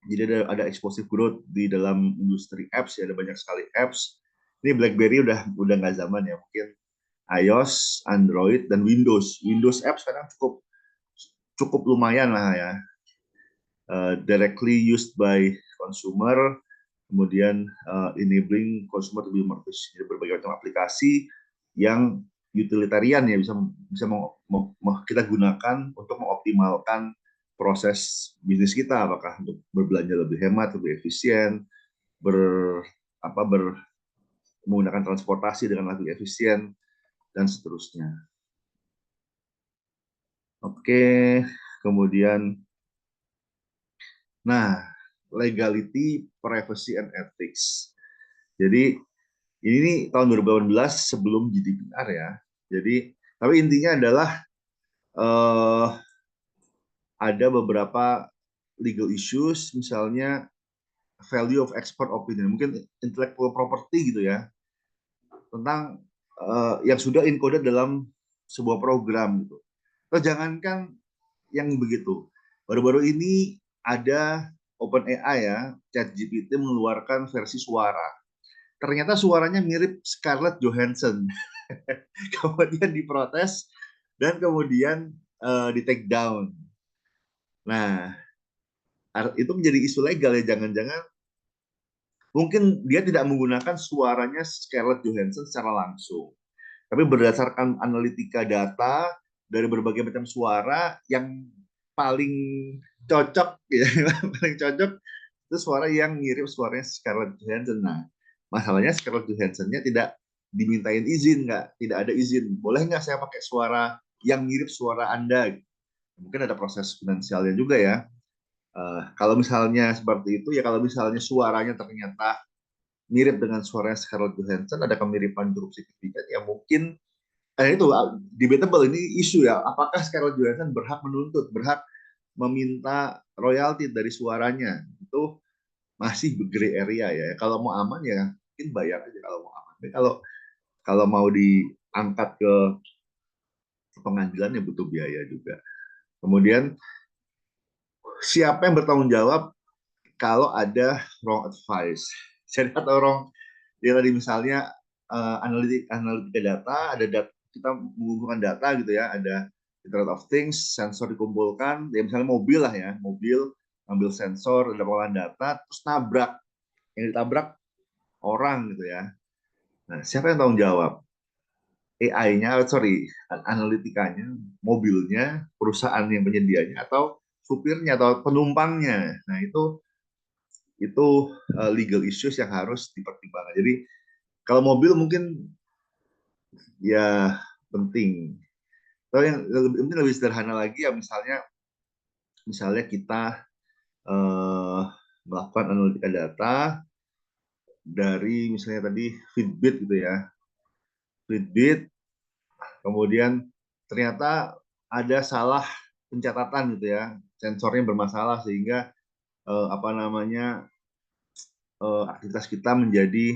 [SPEAKER 1] Jadi ada explosive growth di dalam industri apps ya, ada banyak sekali apps. Ini BlackBerry udah nggak zaman ya, mungkin iOS, Android, dan Windows. Windows apps sekarang cukup cukup lumayan lah ya. Directly used by consumer, kemudian enabling consumer to be more efficient. Jadi berbagai macam aplikasi yang utilitarian ya, bisa bisa kita gunakan untuk mengoptimalkan proses bisnis kita, apakah untuk berbelanja lebih hemat, lebih efisien, ber apa ber menggunakan transportasi dengan lebih efisien, dan seterusnya. Oke, kemudian nah, legality, privacy, and ethics. Jadi ini tahun 2018 sebelum GDPR ya. Jadi tapi intinya adalah eh, ada beberapa legal issues, misalnya value of expert opinion, mungkin intellectual property gitu ya, tentang yang sudah encoded dalam sebuah program gitu. Atau jangankan yang begitu. Baru-baru ini ada OpenAI ya, ChatGPT mengeluarkan versi suara. Ternyata suaranya mirip Scarlett Johansson. Kemudian diprotes dan kemudian di take down. Nah, itu menjadi isu legal ya, jangan-jangan mungkin dia tidak menggunakan suaranya Scarlett Johansson secara langsung, tapi berdasarkan analitika data dari berbagai macam suara yang paling cocok ya, paling cocok itu suara yang mirip suaranya Scarlett Johansson. Nah, masalahnya Scarlett Johansson-nya tidak dimintain izin, tidak ada izin. Boleh nggak saya pakai suara yang mirip suara Anda? Mungkin ada proses finansialnya juga ya. Kalau misalnya seperti itu ya, kalau misalnya suaranya ternyata mirip dengan suaranya Scarlett Johansson, ada kemiripan cukup signifikan ya, mungkin itu debatable, ini isu ya, apakah Scarlett Johansson berhak menuntut, berhak meminta royalti dari suaranya. Itu masih gray area ya. Kalau mau aman ya mungkin bayar aja kalau mau aman. Tapi kalau mau diangkat ke pengadilan ya butuh biaya juga. Kemudian siapa yang bertanggung jawab kalau ada wrong advice? Jadi atau wrong, dia tadi misalnya analitika data, ada data, kita mengumpulkan data gitu ya, ada Internet of Things, sensor dikumpulkan, ya misalnya mobil lah ya, mobil ambil sensor, ada pengolahan data, terus nabrak, yang ditabrak orang gitu ya. Nah, siapa yang tanggung jawab? AI-nya, sorry, analitikanya, mobilnya, perusahaan yang penyedianya, atau supirnya atau penumpangnya. Nah, itu legal issues yang harus dipertimbangkan. Jadi kalau mobil mungkin ya penting. Kalau yang mungkin lebih sederhana lagi ya, misalnya kita eh, melakukan analitika data dari misalnya tadi Fitbit gitu ya. Fitbit kemudian ternyata ada salah pencatatan gitu ya, sensornya bermasalah sehingga aktivitas kita menjadi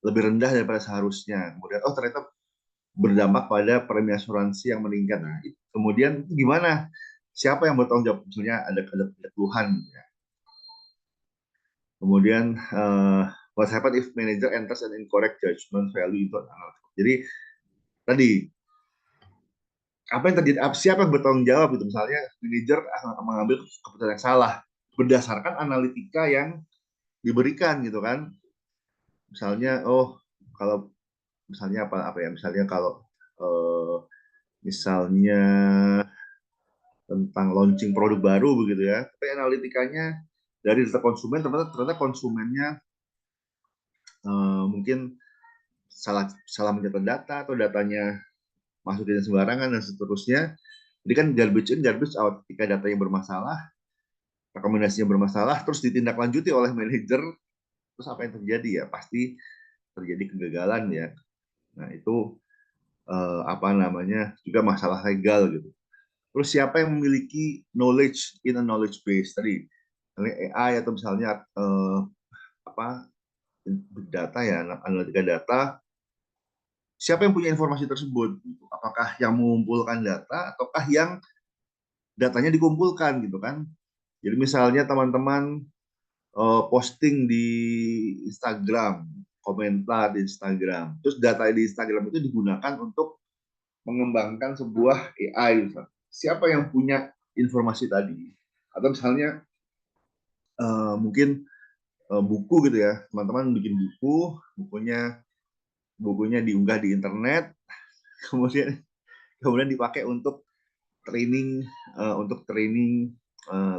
[SPEAKER 1] lebih rendah daripada seharusnya. Kemudian ternyata berdampak pada premi asuransi yang meningkat. Nah, kemudian gimana? Siapa yang bertanggung jawab? Misalnya ada keluhan gitu ya. Kemudian what happen if manager enters an incorrect judgment value itu analysis. Jadi tadi apa yang terjadi, siapa yang bertanggung jawab itu, misalnya manajer mengambil keputusan yang salah berdasarkan analitika yang diberikan gitu kan, misalnya kalau misalnya apa ya, misalnya kalau eh, misalnya tentang launching produk baru begitu ya, tapi analitikanya dari data konsumen ternyata konsumennya mungkin salah salah mencatat data atau datanya masukin sembarangan dan seterusnya. Jadi kan garbage in garbage out, ketika datanya bermasalah, rekomendasinya bermasalah, terus ditindaklanjuti oleh manajer, terus apa yang terjadi ya? Pasti terjadi kegagalan ya. Nah itu apa namanya juga masalah legal gitu. Terus siapa yang memiliki knowledge in a knowledge base tadi, misalnya AI atau misalnya apa big data ya, analitika data, siapa yang punya informasi tersebut? Apakah yang mengumpulkan data ataukah yang datanya dikumpulkan gitu kan? Jadi misalnya teman-teman posting di Instagram, komentar di Instagram, terus data di Instagram itu digunakan untuk mengembangkan sebuah AI. Siapa yang punya informasi tadi? Atau misalnya mungkin buku gitu ya, teman-teman bikin bukunya diunggah di internet, kemudian kemudian dipakai untuk training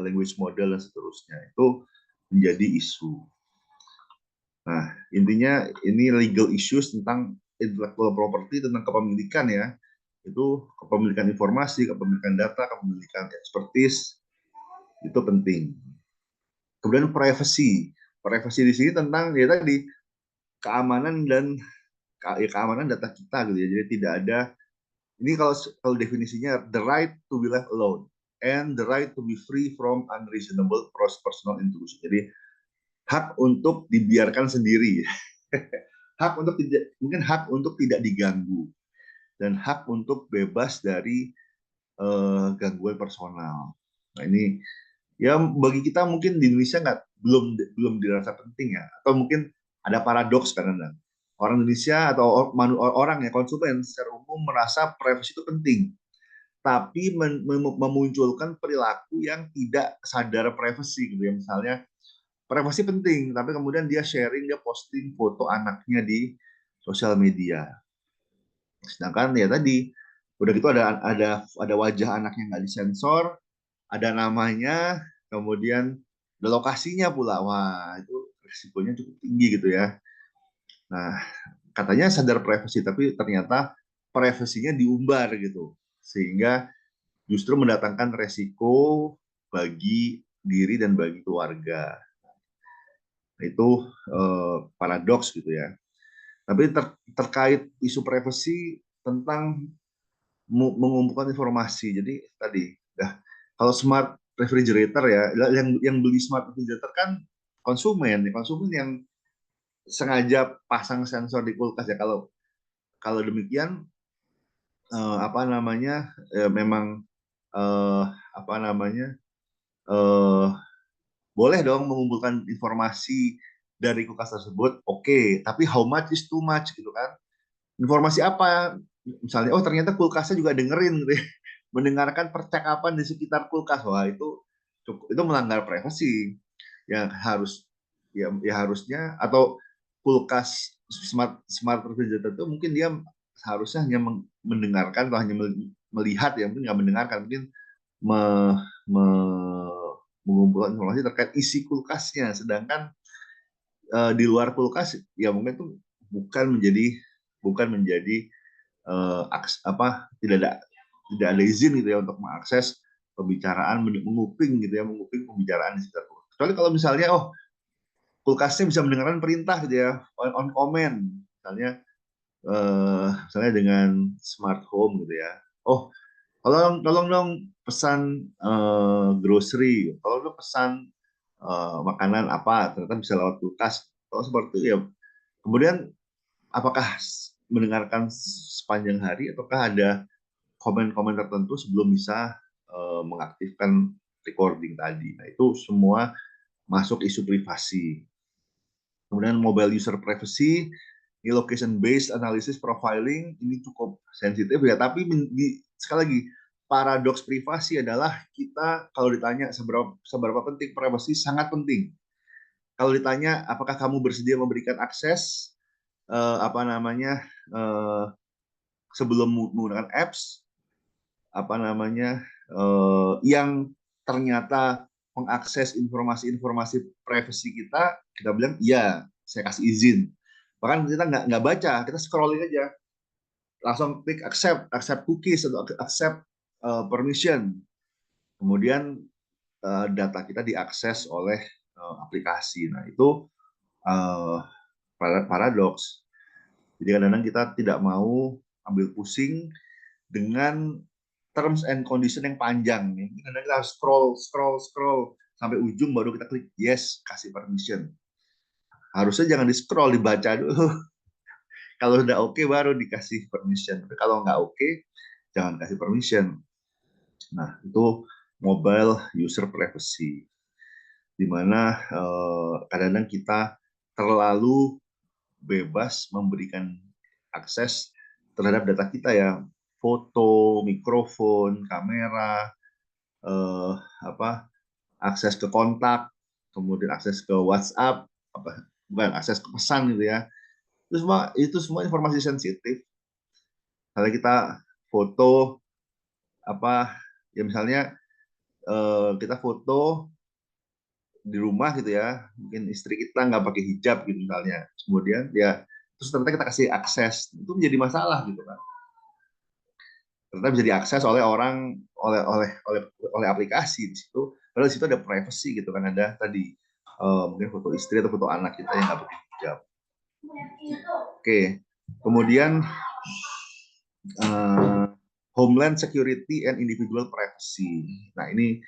[SPEAKER 1] language model dan seterusnya. Itu menjadi isu. Nah, intinya ini legal issues tentang intellectual property, tentang kepemilikan ya. Itu kepemilikan informasi, kepemilikan data, kepemilikan expertise, itu penting. Kemudian privacy. Privacy di sini tentang ya tadi keamanan dan keamanan data kita gitu ya. Jadi tidak ada ini kalau definisinya the right to be left alone and the right to be free from unreasonable personal intrusion. Jadi hak untuk dibiarkan sendiri, hak untuk tidak mungkin hak untuk tidak diganggu dan hak untuk bebas dari gangguan personal. Nah ini ya bagi kita mungkin di Indonesia belum dirasa penting ya, atau mungkin ada paradoks karena orang Indonesia atau orang ya konsumen secara umum merasa privacy itu penting, tapi memunculkan perilaku yang tidak sadar privacy gitu ya. Misalnya privasi penting, tapi kemudian dia sharing, dia posting foto anaknya di sosial media. Sedangkan ya tadi udah gitu ada wajah anak yang nggak disensor, ada namanya, kemudian ada lokasinya pula. Wah, itu risikonya cukup tinggi gitu ya. Nah, katanya sadar privasi, tapi ternyata privasinya diumbar gitu. Sehingga justru mendatangkan resiko bagi diri dan bagi keluarga. Itu paradoks gitu ya. Tapi terkait isu privasi tentang mengumpulkan informasi. Jadi tadi, kalau smart refrigerator ya, yang beli smart refrigerator kan konsumen yang sengaja pasang sensor di kulkas ya. Kalau kalau demikian apa namanya memang eh, apa namanya eh, boleh dong mengumpulkan informasi dari kulkas tersebut, oke. Tapi how much is too much gitu kan? Informasi apa? Misalnya, oh ternyata kulkasnya juga dengerin gitu ya. Mendengarkan percakapan di sekitar kulkas. Wah, itu melanggar privasi. Yang harusnya atau kulkas smart refrigerator itu mungkin dia seharusnya hanya mendengarkan atau hanya melihat ya, mungkin nggak mendengarkan, mungkin me, me, mengumpulkan informasi terkait isi kulkasnya. Sedangkan di luar kulkas ya mungkin itu bukan menjadi tidak ada izin gitu ya untuk mengakses pembicaraan, menguping pembicaraan di sekitar kulkas. Kecuali kalau misalnya kulkasnya bisa mendengarkan perintah gitu ya, on command, misalnya dengan smart home gitu ya. Oh, tolong dong pesan grocery, tolong dong pesan makanan apa, ternyata bisa lewat kulkas. Kalau seperti itu ya, kemudian apakah mendengarkan sepanjang hari ataukah ada komen-komen tertentu sebelum bisa mengaktifkan recording tadi. Nah, itu semua masuk isu privasi. Kemudian mobile user privacy, location based analysis profiling, ini cukup sensitif ya, tapi sekali lagi paradoks privasi adalah kita kalau ditanya seberapa penting privasi, sangat penting. Kalau ditanya apakah kamu bersedia memberikan akses apa namanya sebelum menggunakan apps, apa namanya yang ternyata mengakses informasi-informasi privasi kita, kita bilang iya, saya kasih izin. Bahkan kita nggak baca, kita scrolling aja, langsung klik accept cookies atau accept permission. Kemudian data kita diakses oleh aplikasi. Nah itu uh, paradoks. Jadi kadang-kadang kita tidak mau ambil pusing dengan terms and condition yang panjang. Kadang-kadang kita harus scroll sampai ujung baru kita klik yes, kasih permission. Harusnya jangan di scroll, dibaca dulu. Kalau udah oke baru dikasih permission. Tapi kalau nggak oke, jangan kasih permission. Nah itu mobile user privacy, di mana kadang-kadang kita terlalu bebas memberikan akses terhadap data kita ya, foto, mikrofon, kamera, eh, apa, akses ke kontak, kemudian akses ke WhatsApp, bukan akses ke pesan gitu ya. Itu semua informasi sensitif. Kalau kita foto ya misalnya kita foto di rumah gitu ya, mungkin istri kita nggak pakai hijab gitu misalnya, kemudian ya terus ternyata kita kasih akses, itu menjadi masalah gitu kan. Ternyata bisa diakses oleh orang, oleh aplikasi di situ, padahal di situ ada privacy gitu kan, ada tadi mungkin foto istri atau foto anak kita yang nggak pakai hijab. Oke, kemudian uh, Homeland Security and Individual Privacy. Nah ini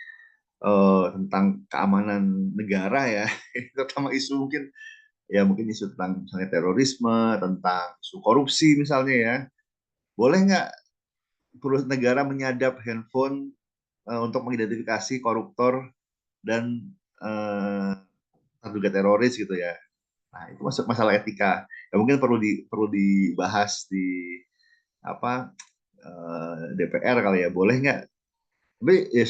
[SPEAKER 1] tentang keamanan negara ya, terutama isu mungkin isu tentang misalnya terorisme, tentang isu korupsi misalnya ya. Boleh nggak perusahaan negara menyadap handphone untuk mengidentifikasi koruptor dan terduga teroris gitu ya. Nah itu masuk masalah etika. Ya mungkin perlu dibahas di DPR kali ya. Boleh nggak? Tapi ya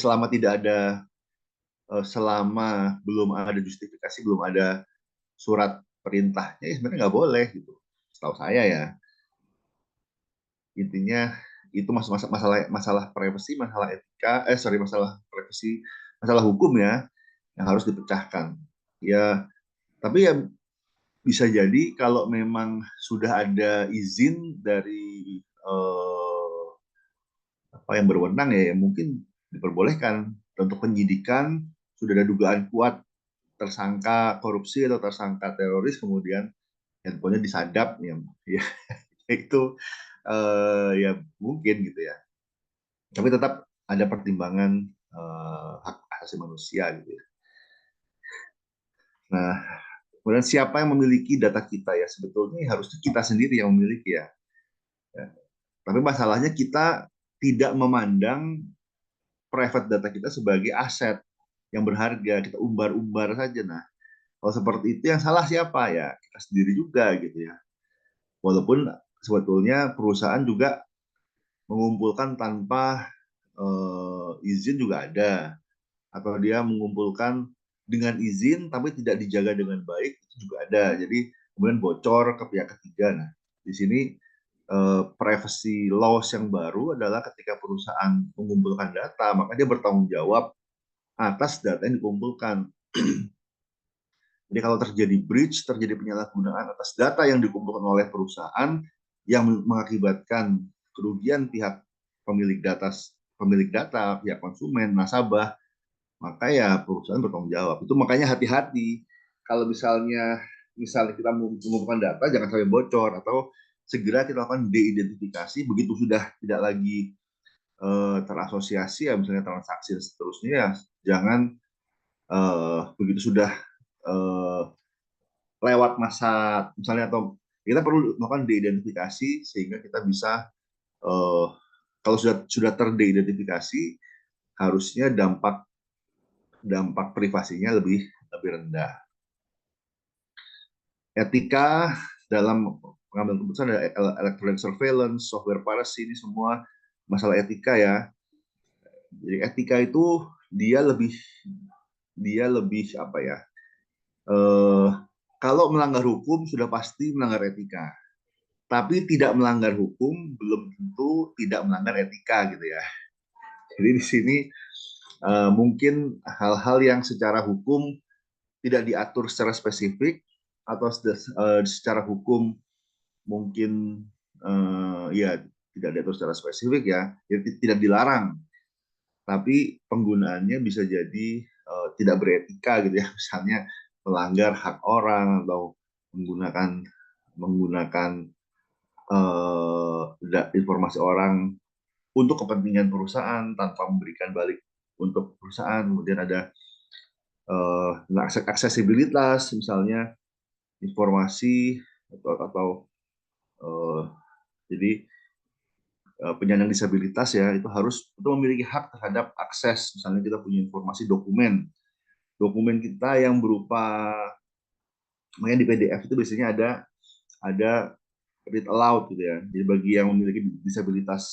[SPEAKER 1] selama belum ada justifikasi, belum ada surat perintahnya, ya sebenarnya nggak boleh gitu. Setahu saya ya, intinya itu masalah privacy, masalah etika, masalah privacy, masalah hukum ya, yang harus dipecahkan. Ya, tapi ya bisa jadi kalau memang sudah ada izin dari yang berwenang ya mungkin diperbolehkan. Untuk penyidikan sudah ada dugaan kuat tersangka korupsi atau tersangka teroris, kemudian handphonenya disadap ya itu ya mungkin gitu ya. Tapi tetap ada pertimbangan hak asasi manusia gitu ya. Nah, kemudian siapa yang memiliki data kita ya, sebetulnya harusnya kita sendiri yang memiliki ya. Ya. Tapi masalahnya kita tidak memandang private data kita sebagai aset yang berharga, kita umbar-umbar saja. Nah, kalau seperti itu yang salah siapa ya? Kita sendiri juga gitu ya. Walaupun sebetulnya perusahaan juga mengumpulkan tanpa izin juga ada, atau dia mengumpulkan dengan izin tapi tidak dijaga dengan baik itu juga ada. Jadi kemudian bocor ke pihak ketiga. Nah, di sini privacy laws yang baru adalah ketika perusahaan mengumpulkan data, maka dia bertanggung jawab atas data yang dikumpulkan. Jadi kalau terjadi breach, terjadi penyalahgunaan atas data yang dikumpulkan oleh perusahaan yang mengakibatkan kerugian pihak pemilik data, pihak konsumen, nasabah, maka ya perusahaan bertanggung jawab. Itu makanya hati-hati kalau misalnya kita mengumpulkan data jangan sampai bocor, atau segera kita lakukan deidentifikasi begitu sudah tidak lagi terasosiasi ya misalnya transaksi dan seterusnya, ya jangan begitu sudah eh, lewat masa misalnya, atau kita perlu melakukan deidentifikasi sehingga kita bisa kalau sudah terdeidentifikasi harusnya dampak privasinya lebih rendah. Etika dalam pengambilan keputusan ada electronic surveillance, software piracy, ini semua masalah etika ya. Jadi etika itu dia lebih apa ya? Eh, Kalau melanggar hukum sudah pasti melanggar etika. Tapi tidak melanggar hukum belum tentu tidak melanggar etika gitu ya. Jadi di sini mungkin hal-hal yang secara hukum tidak diatur secara spesifik atau secara hukum mungkin ya tidak diatur secara spesifik ya, tidak dilarang, tapi penggunaannya bisa jadi tidak beretika gitu ya, misalnya melanggar hak orang atau menggunakan informasi orang untuk kepentingan perusahaan tanpa memberikan balik untuk perusahaan. Kemudian ada aksesibilitas, misalnya informasi atau jadi penyandang disabilitas ya itu harus memiliki hak terhadap akses. Misalnya kita punya informasi dokumen kita yang berupa, makanya di PDF itu biasanya ada read aloud gitu ya. Jadi bagi yang memiliki disabilitas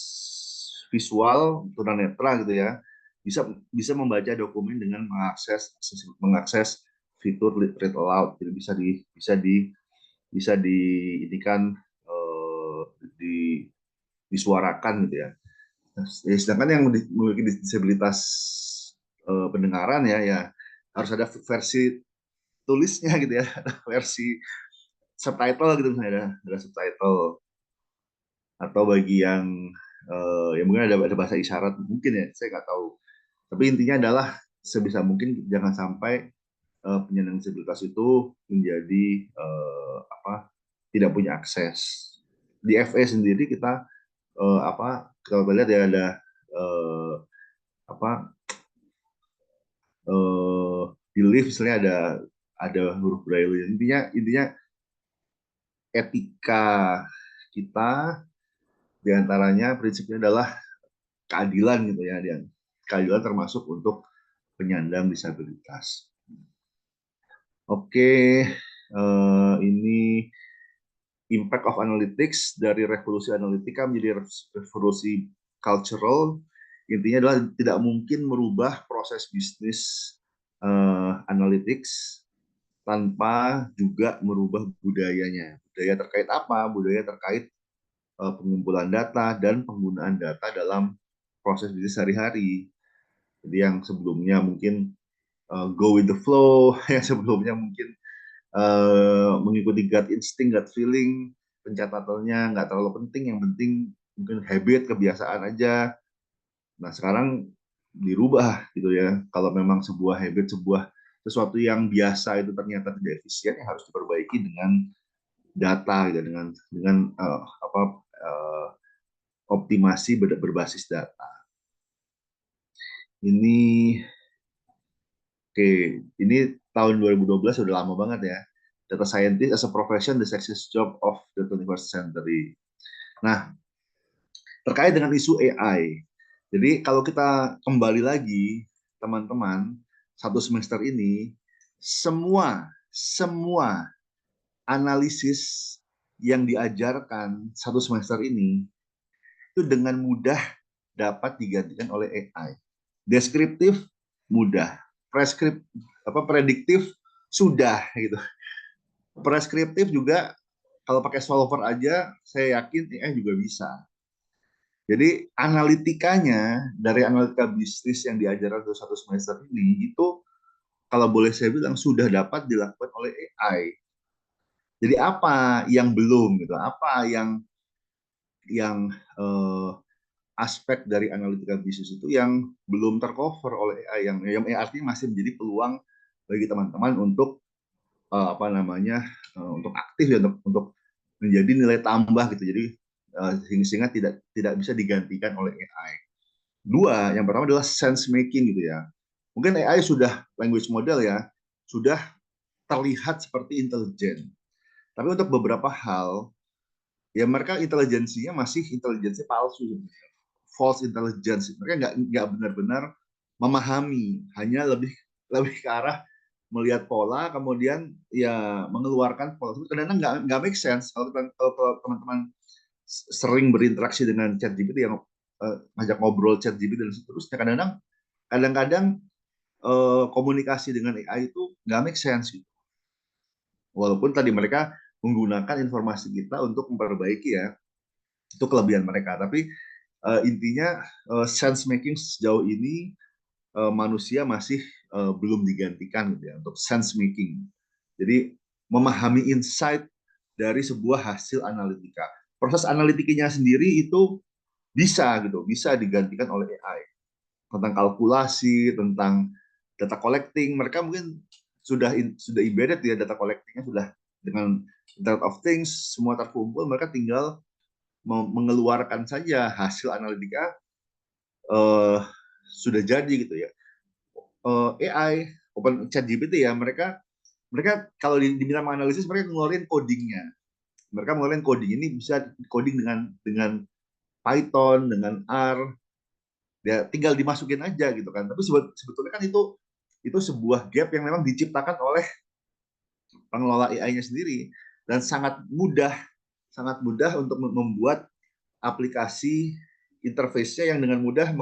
[SPEAKER 1] visual tunanetra gitu ya, bisa bisa membaca dokumen dengan mengakses fitur read aloud. Jadi bisa di ini kan di disuarakan gitu ya. Sedangkan yang memiliki disabilitas pendengaran ya harus ada versi tulisnya gitu ya, versi subtitle gitu, misalnya ada subtitle. Atau bagi yang ya mungkin ada bahasa isyarat mungkin ya, saya nggak tahu. Tapi intinya adalah sebisa mungkin jangan sampai penyandang disabilitas itu menjadi tidak punya akses. Di FE sendiri kita kalau kita lihat ya ada uh, apa di lift misalnya ada huruf braille. Intinya etika kita diantaranya prinsipnya adalah keadilan gitu ya, dan keadilan termasuk untuk penyandang disabilitas. Oke, ini impact of analytics dari revolusi analitika menjadi revolusi cultural. Intinya adalah tidak mungkin merubah proses bisnis analytics tanpa juga merubah budayanya. Budaya terkait apa? Budaya terkait pengumpulan data dan penggunaan data dalam proses bisnis sehari-hari. Jadi yang sebelumnya mungkin go with the flow, yang sebelumnya mungkin mengikuti gut instinct, gut feeling, pencatatannya nggak terlalu penting, yang penting mungkin habit, kebiasaan aja. Nah sekarang dirubah gitu ya. Kalau memang sebuah habit, sesuatu yang biasa itu ternyata tidak efisien, ya harus diperbaiki dengan data gitu, dengan optimasi berbasis data. Ini oke, ini tahun 2012, udah lama banget ya. Data scientist as a profession, the sexiest job of the 21st century. Nah, terkait dengan isu AI. Jadi kalau kita kembali lagi, teman-teman, satu semester ini, semua analisis yang diajarkan satu semester ini itu dengan mudah dapat digantikan oleh AI. Deskriptif mudah, prediktif sudah gitu. Preskriptif juga kalau pakai solver aja saya yakin AI juga bisa. Jadi analitikanya dari analitika bisnis yang diajarkan untuk satu semester ini itu kalau boleh saya bilang sudah dapat dilakukan oleh AI. Jadi apa yang belum gitu? Apa yang aspek dari analitika bisnis itu yang belum tercover oleh AI, yang artinya masih menjadi peluang bagi teman-teman untuk untuk aktif ya, untuk menjadi nilai tambah gitu. Jadi sehingga tidak bisa digantikan oleh AI. Dua, yang pertama adalah sense making gitu ya. Mungkin AI sudah language model ya, sudah terlihat seperti intelijen. Tapi untuk beberapa hal, ya mereka intelijensinya masih intelijensi palsu, false intelligence. Mereka nggak benar-benar memahami, hanya lebih ke arah melihat pola, kemudian ya mengeluarkan pola tersebut. Kadang-kadang nggak make sense. Kalau teman-teman sering berinteraksi dengan ChatGPT, yang ngajak ngobrol ChatGPT dan seterusnya, kadang-kadang komunikasi dengan AI itu nggak make sense gitu. Walaupun tadi mereka menggunakan informasi kita untuk memperbaiki ya, itu kelebihan mereka. Tapi Intinya sense making sejauh ini manusia masih belum digantikan gitu ya, untuk sense making. Jadi memahami insight dari sebuah hasil analitika. Proses analitikanya sendiri itu bisa digantikan oleh AI. Tentang kalkulasi, tentang data collecting, mereka mungkin sudah embedded ya, data collectingnya sudah dengan Internet of Things semua terkumpul, mereka tinggal mengeluarkan saja hasil analitika eh, sudah jadi gitu ya. AI Open ChatGPT ya, mereka mereka kalau diminta menganalisis, mereka ngeluarin codingnya. Mereka ngeluarin coding ini, bisa coding dengan Python, dengan R, ya tinggal dimasukin aja gitu kan. Tapi sebetulnya kan itu sebuah gap yang memang diciptakan oleh pengelola AI-nya sendiri, dan sangat mudah untuk membuat aplikasi interface-nya yang dengan mudah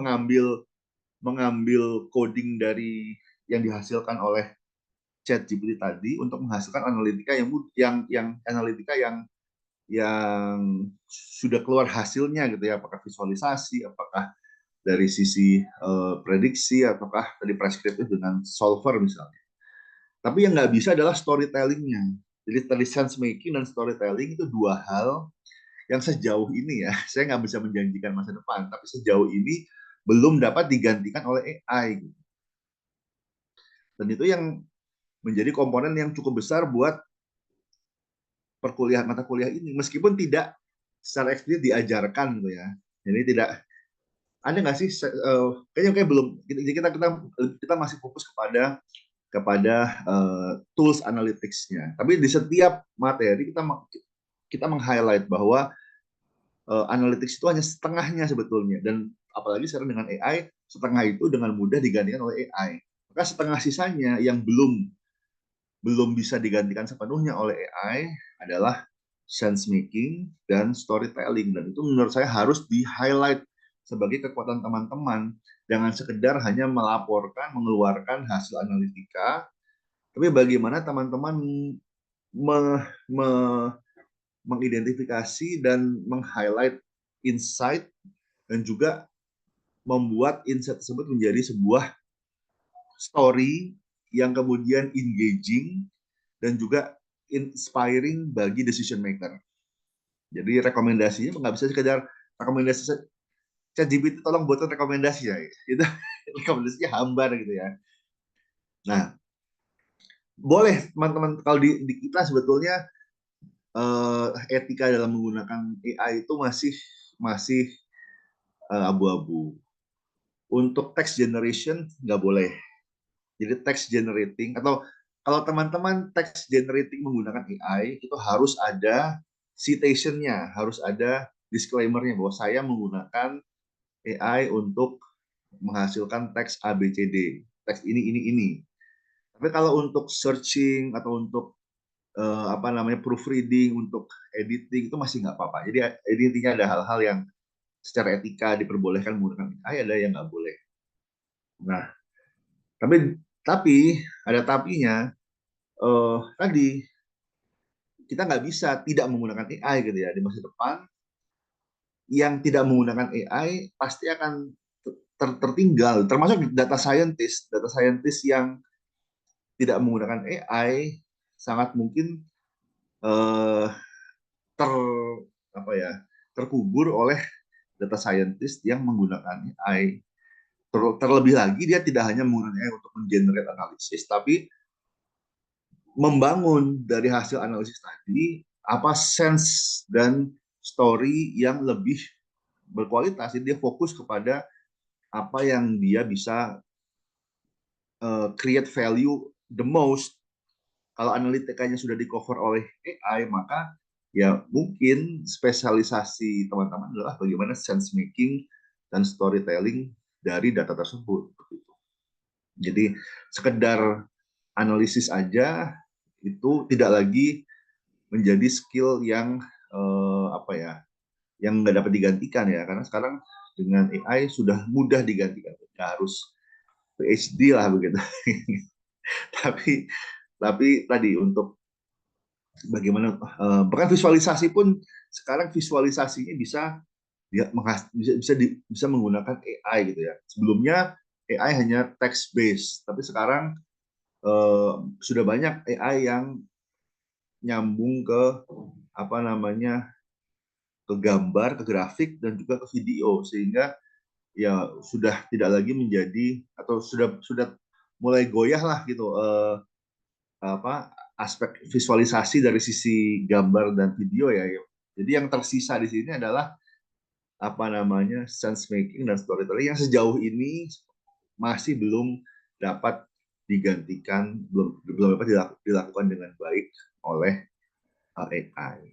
[SPEAKER 1] mengambil coding dari yang dihasilkan oleh ChatGPT tadi untuk menghasilkan analitika yang analitika yang sudah keluar hasilnya gitu ya, apakah visualisasi, apakah dari sisi prediksi, ataukah tadi preskriptif dengan solver misalnya. Tapi yang nggak bisa adalah storytellingnya. Jadi tadi sense making dan storytelling itu dua hal yang sejauh ini ya, saya nggak bisa menjanjikan masa depan, tapi sejauh ini belum dapat digantikan oleh AI. Dan itu yang menjadi komponen yang cukup besar buat mata kuliah ini, meskipun tidak secara eksplisit diajarkan gitu ya. Jadi tidak ada nggak sih, kayaknya belum, kita masih fokus kepada tools analytics-nya. Tapi di setiap materi kita meng-highlight bahwa analytics itu hanya setengahnya sebetulnya, dan apalagi sekarang dengan AI, setengah itu dengan mudah digantikan oleh AI. Maka setengah sisanya yang belum bisa digantikan sepenuhnya oleh AI adalah sense making dan storytelling, dan itu menurut saya harus di highlight sebagai kekuatan teman-teman. Jangan sekedar hanya melaporkan, mengeluarkan hasil analitika, tapi bagaimana teman-teman me, me, mengidentifikasi dan meng-highlight insight, dan juga membuat insight tersebut menjadi sebuah story yang kemudian engaging dan juga inspiring bagi decision maker. Jadi rekomendasinya nggak bisa sekedar rekomendasi ChatGPT tolong buatkan rekomendasi ya, itu rekomendasinya hambar gitu ya. Nah, boleh teman-teman, kalau di kita sebetulnya etika dalam menggunakan AI itu masih masih abu-abu. Untuk text generation nggak boleh. Jadi text generating, atau kalau teman-teman text generating menggunakan AI, itu harus ada citation-nya, harus ada disclaimer-nya bahwa saya menggunakan AI untuk menghasilkan teks ABCD, teks ini. Tapi kalau untuk searching atau untuk proofreading, untuk editing, itu masih nggak apa-apa. Jadi intinya ada hal-hal yang secara etika diperbolehkan menggunakan AI, ada yang nggak boleh. Nah, tapi ada tapinya. Tadi kita nggak bisa tidak menggunakan AI gitu ya. Di masa depan yang tidak menggunakan AI pasti akan tertinggal, termasuk data scientist yang tidak menggunakan AI sangat mungkin eh, ter apa ya terkubur oleh data scientist yang menggunakan AI. Terlebih lagi dia tidak hanya menggunakan AI untuk mengenerate analisis, tapi membangun dari hasil analisis tadi apa sense dan story yang lebih berkualitas. Jadi dia fokus kepada apa yang dia bisa create value the most. Kalau analitikanya sudah di cover oleh AI, maka ya mungkin spesialisasi teman-teman adalah bagaimana sense making dan storytelling dari data tersebut. Jadi sekedar analisis aja itu tidak lagi menjadi skill yang yang nggak dapat digantikan ya, karena sekarang dengan AI sudah mudah digantikan, nggak harus PhD lah begitu. tapi tapi tadi untuk bagaimana bahkan visualisasi pun sekarang visualisasinya bisa dia bisa menggunakan AI gitu ya. Sebelumnya AI hanya text based, tapi sekarang sudah banyak AI yang nyambung ke apa namanya, ke gambar, ke grafik, dan juga ke video, sehingga ya sudah tidak lagi menjadi, atau sudah mulai goyah lah gitu, apa, aspek visualisasi dari sisi gambar dan video ya. Jadi yang tersisa di sini adalah apa namanya, sense making dan storytelling yang sejauh ini masih belum dapat digantikan, belum belum dapat dilakukan dengan baik oleh AI.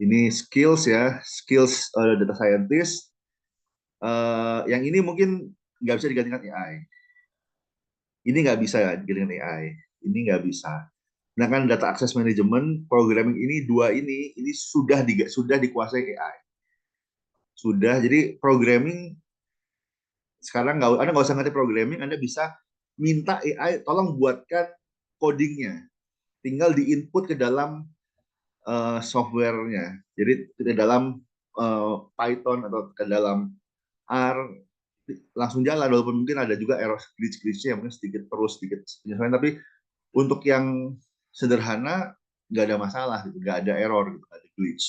[SPEAKER 1] Ini skills ya, skills data scientist. Yang ini mungkin nggak bisa digantikan AI. Ini nggak bisa ya digantikan AI. Ini nggak bisa. Sedangkan data access management, programming ini dua ini sudah dikuasai AI. Sudah. Jadi programming sekarang Anda nggak usah ngerti programming, Anda bisa minta AI tolong buatkan codingnya. Tinggal di-input ke dalam softwarenya. Jadi ke dalam Python atau ke dalam R, langsung jalan, walaupun mungkin ada juga error glitch-glitchnya, mungkin sedikit perlu sedikit penyesuaian, tapi untuk yang sederhana nggak ada masalah gitu, nggak ada error gitu, nggak ada glitch.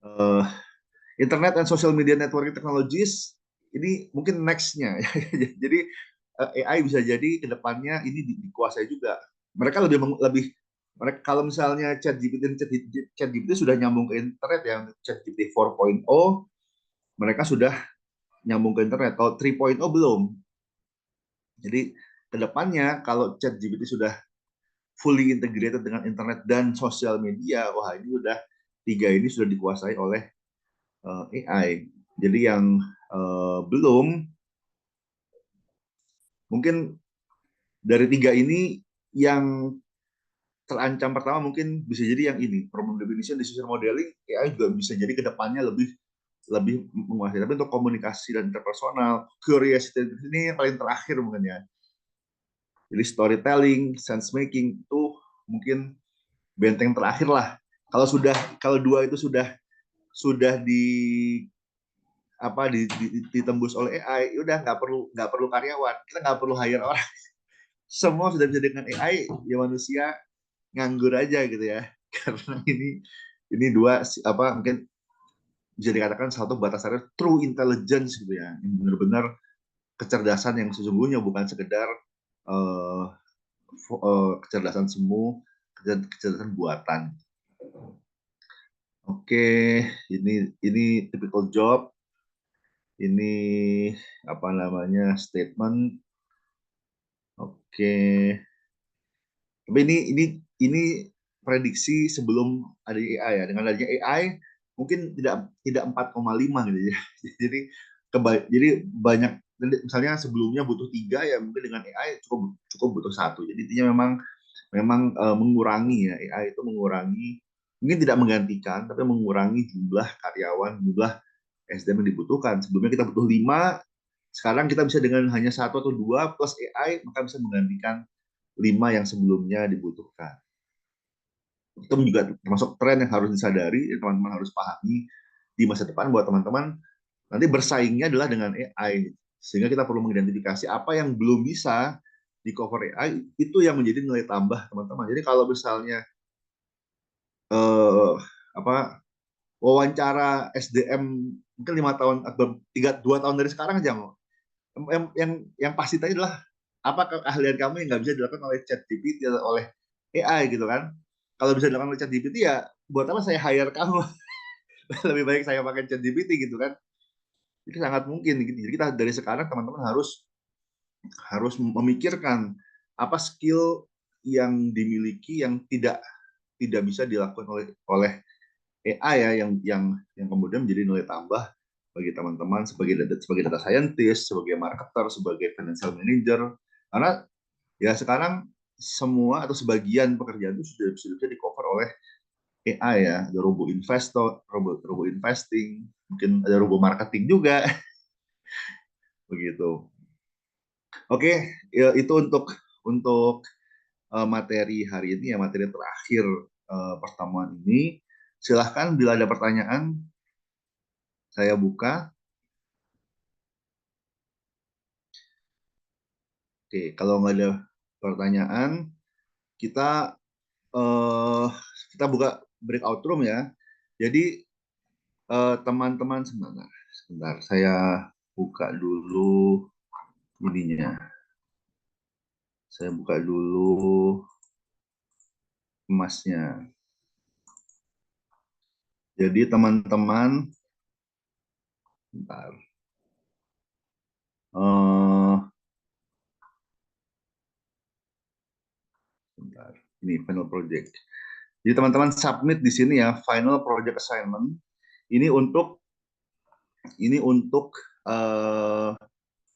[SPEAKER 1] uh, Internet and social media networking technologies ini mungkin next-nya. Jadi AI bisa jadi kedepannya ini dikuasai juga. Mereka lebih mereka, kalau misalnya ChatGPT sudah nyambung ke internet ya, ChatGPT 4.0 mereka sudah nyambung ke internet. Kalau 3.0 belum. Jadi kedepannya kalau ChatGPT sudah fully integrated dengan internet dan sosial media, wah ini udah tiga ini sudah dikuasai oleh AI. Jadi yang belum, mungkin dari tiga ini yang terancam pertama mungkin bisa jadi yang ini, problem definition, decision modeling. AI juga bisa jadi kedepannya lebih lebih menguasai. Tapi untuk komunikasi dan interpersonal, curiosity ini yang paling terakhir mungkin ya. Jadi storytelling, sense making itu mungkin benteng terakhir lah. Kalau dua itu sudah ditembus oleh AI, udah nggak perlu karyawan, kita nggak perlu hire orang, semua sudah bisa dengan AI, ya manusia nganggur aja gitu ya. Karena ini dua apa, mungkin bisa dikatakan satu batasannya true intelligence gitu ya, yang benar-benar kecerdasan yang sesungguhnya, bukan sekedar uh, kecerdasan semu, kecerdasan buatan. Oke, ini typical job, ini apa namanya, statement. Oke, tapi ini prediksi sebelum ada AI ya. Dengan adanya AI mungkin tidak 4,5 gitu ya. Jadi banyak, misalnya sebelumnya butuh 3 ya, mungkin dengan AI cukup cukup butuh 1. Jadi intinya memang mengurangi ya, AI itu mengurangi, mungkin tidak menggantikan tapi mengurangi jumlah karyawan, jumlah SDM yang dibutuhkan. Sebelumnya kita butuh 5, sekarang kita bisa dengan hanya 1 atau 2 plus AI, maka bisa menggantikan 5 yang sebelumnya dibutuhkan. Itu juga termasuk tren yang harus disadari, teman-teman harus pahami di masa depan, buat teman-teman nanti bersaingnya adalah dengan AI. Sehingga kita perlu mengidentifikasi apa yang belum bisa di cover AI, itu yang menjadi nilai tambah teman-teman. Jadi kalau misalnya eh, apa, wawancara SDM mungkin 5 tahun atau 2 tahun dari sekarang aja, yang pasti tadi adalah apa keahlian kamu yang nggak bisa dilakukan oleh ChatGPT atau oleh AI gitu kan. Kalau bisa dilakukan oleh ChatGPT ya buat apa saya hire kamu. Lebih baik saya pakai ChatGPT gitu kan. Itu sangat mungkin gitu. Jadi kita dari sekarang teman-teman harus harus memikirkan apa skill yang dimiliki yang tidak bisa dilakukan oleh AI ya, yang kemudian menjadi nilai tambah bagi teman-teman sebagai data scientist, sebagai marketer, sebagai financial manager. Karena ya sekarang semua atau sebagian pekerjaan itu sudah bisa di cover oleh AI ya. Ada robo investor, robo investing, mungkin ada robo marketing juga. Begitu. Oke, ya, itu untuk materi hari ini ya, materi terakhir pertemuan ini. Silahkan bila ada pertanyaan, saya buka. Oke, kalau nggak ada pertanyaan, kita eh, kita buka breakout room ya. Jadi teman-teman sebentar, saya buka dulu ininya. Saya buka dulu emasnya. Jadi teman-teman, bentar. Eh, bentar. Ini final project. Jadi teman-teman submit di sini ya, final project assignment. Ini untuk eh,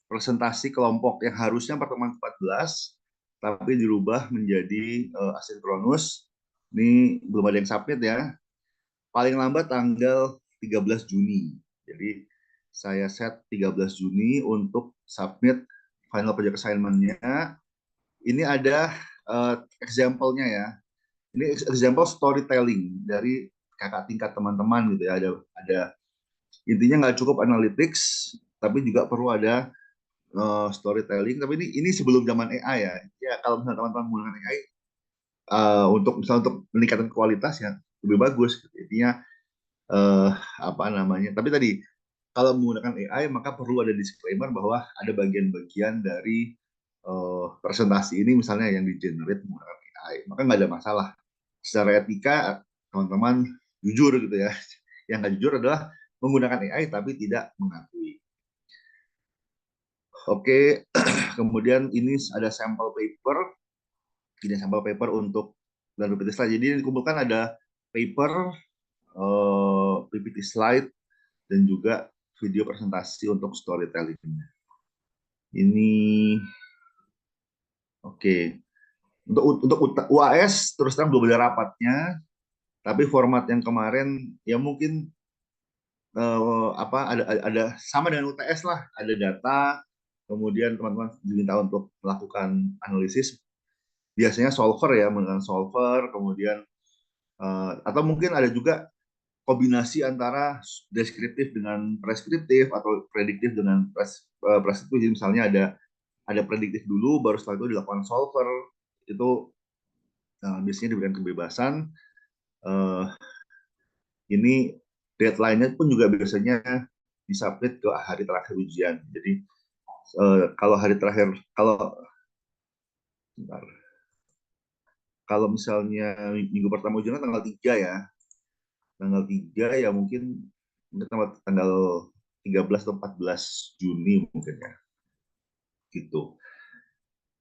[SPEAKER 1] presentasi kelompok yang harusnya pertemuan 14 tapi dirubah menjadi asinkronus. Ini belum ada yang submit ya. Paling lambat tanggal 13 Juni. Jadi saya set 13 Juni untuk submit final project assignment-nya. Ini ada example-nya ya. Ini example storytelling dari kakak tingkat teman-teman gitu ya. Ada intinya nggak cukup analytics, tapi juga perlu ada storytelling. Tapi ini sebelum zaman AI ya. Ya kalau misalnya teman-teman menggunakan AI untuk meningkatkan kualitas ya lebih bagus. Gitu. Intinya apa namanya? Tapi tadi kalau menggunakan AI maka perlu ada disclaimer bahwa ada bagian-bagian dari presentasi ini misalnya yang di generate menggunakan AI, maka nggak ada masalah. Secara etika teman-teman jujur gitu ya. Yang nggak jujur adalah menggunakan AI tapi tidak mengakui. Oke, kemudian ini ada sampel paper. Ini sampel paper untuk dan PPT slide. Jadi yang dikumpulkan ada paper, PPT slide, dan juga video presentasi untuk storytelling. Ini oke. Untuk UAS terus terang belum ada rapatnya, tapi format yang kemarin ya mungkin apa ada sama dengan UTS lah, ada data, kemudian teman-teman diminta untuk melakukan analisis, biasanya solver ya, menggunakan solver, kemudian atau mungkin ada juga kombinasi antara deskriptif dengan preskriptif atau prediktif dengan preskriptif. Jadi misalnya ada prediktif dulu, baru setelah itu dilakukan solver. Itu biasanya diberikan kebebasan. Uh, ini deadline-nya pun juga biasanya disubmit ke hari terakhir ujian. Jadi kalau hari terakhir, bentar, kalau misalnya minggu pertama ujian tanggal 3 ya, tanggal 3 ya mungkin tanggal 13 atau 14 Juni mungkin ya, gitu.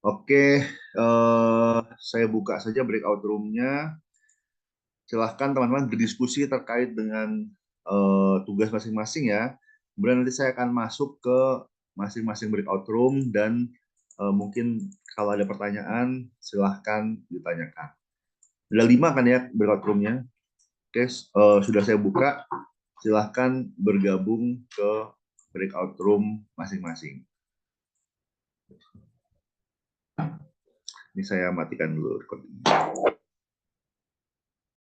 [SPEAKER 1] Oke, saya buka saja breakout room-nya. Silahkan teman-teman berdiskusi terkait dengan tugas masing-masing ya. Kemudian nanti saya akan masuk ke masing-masing breakout room dan mungkin kalau ada pertanyaan silahkan ditanyakan. Ada 5 kan ya breakout room-nya. Oke, sudah saya buka. Silahkan bergabung ke breakout room masing-masing. Ini saya matikan dulu recording.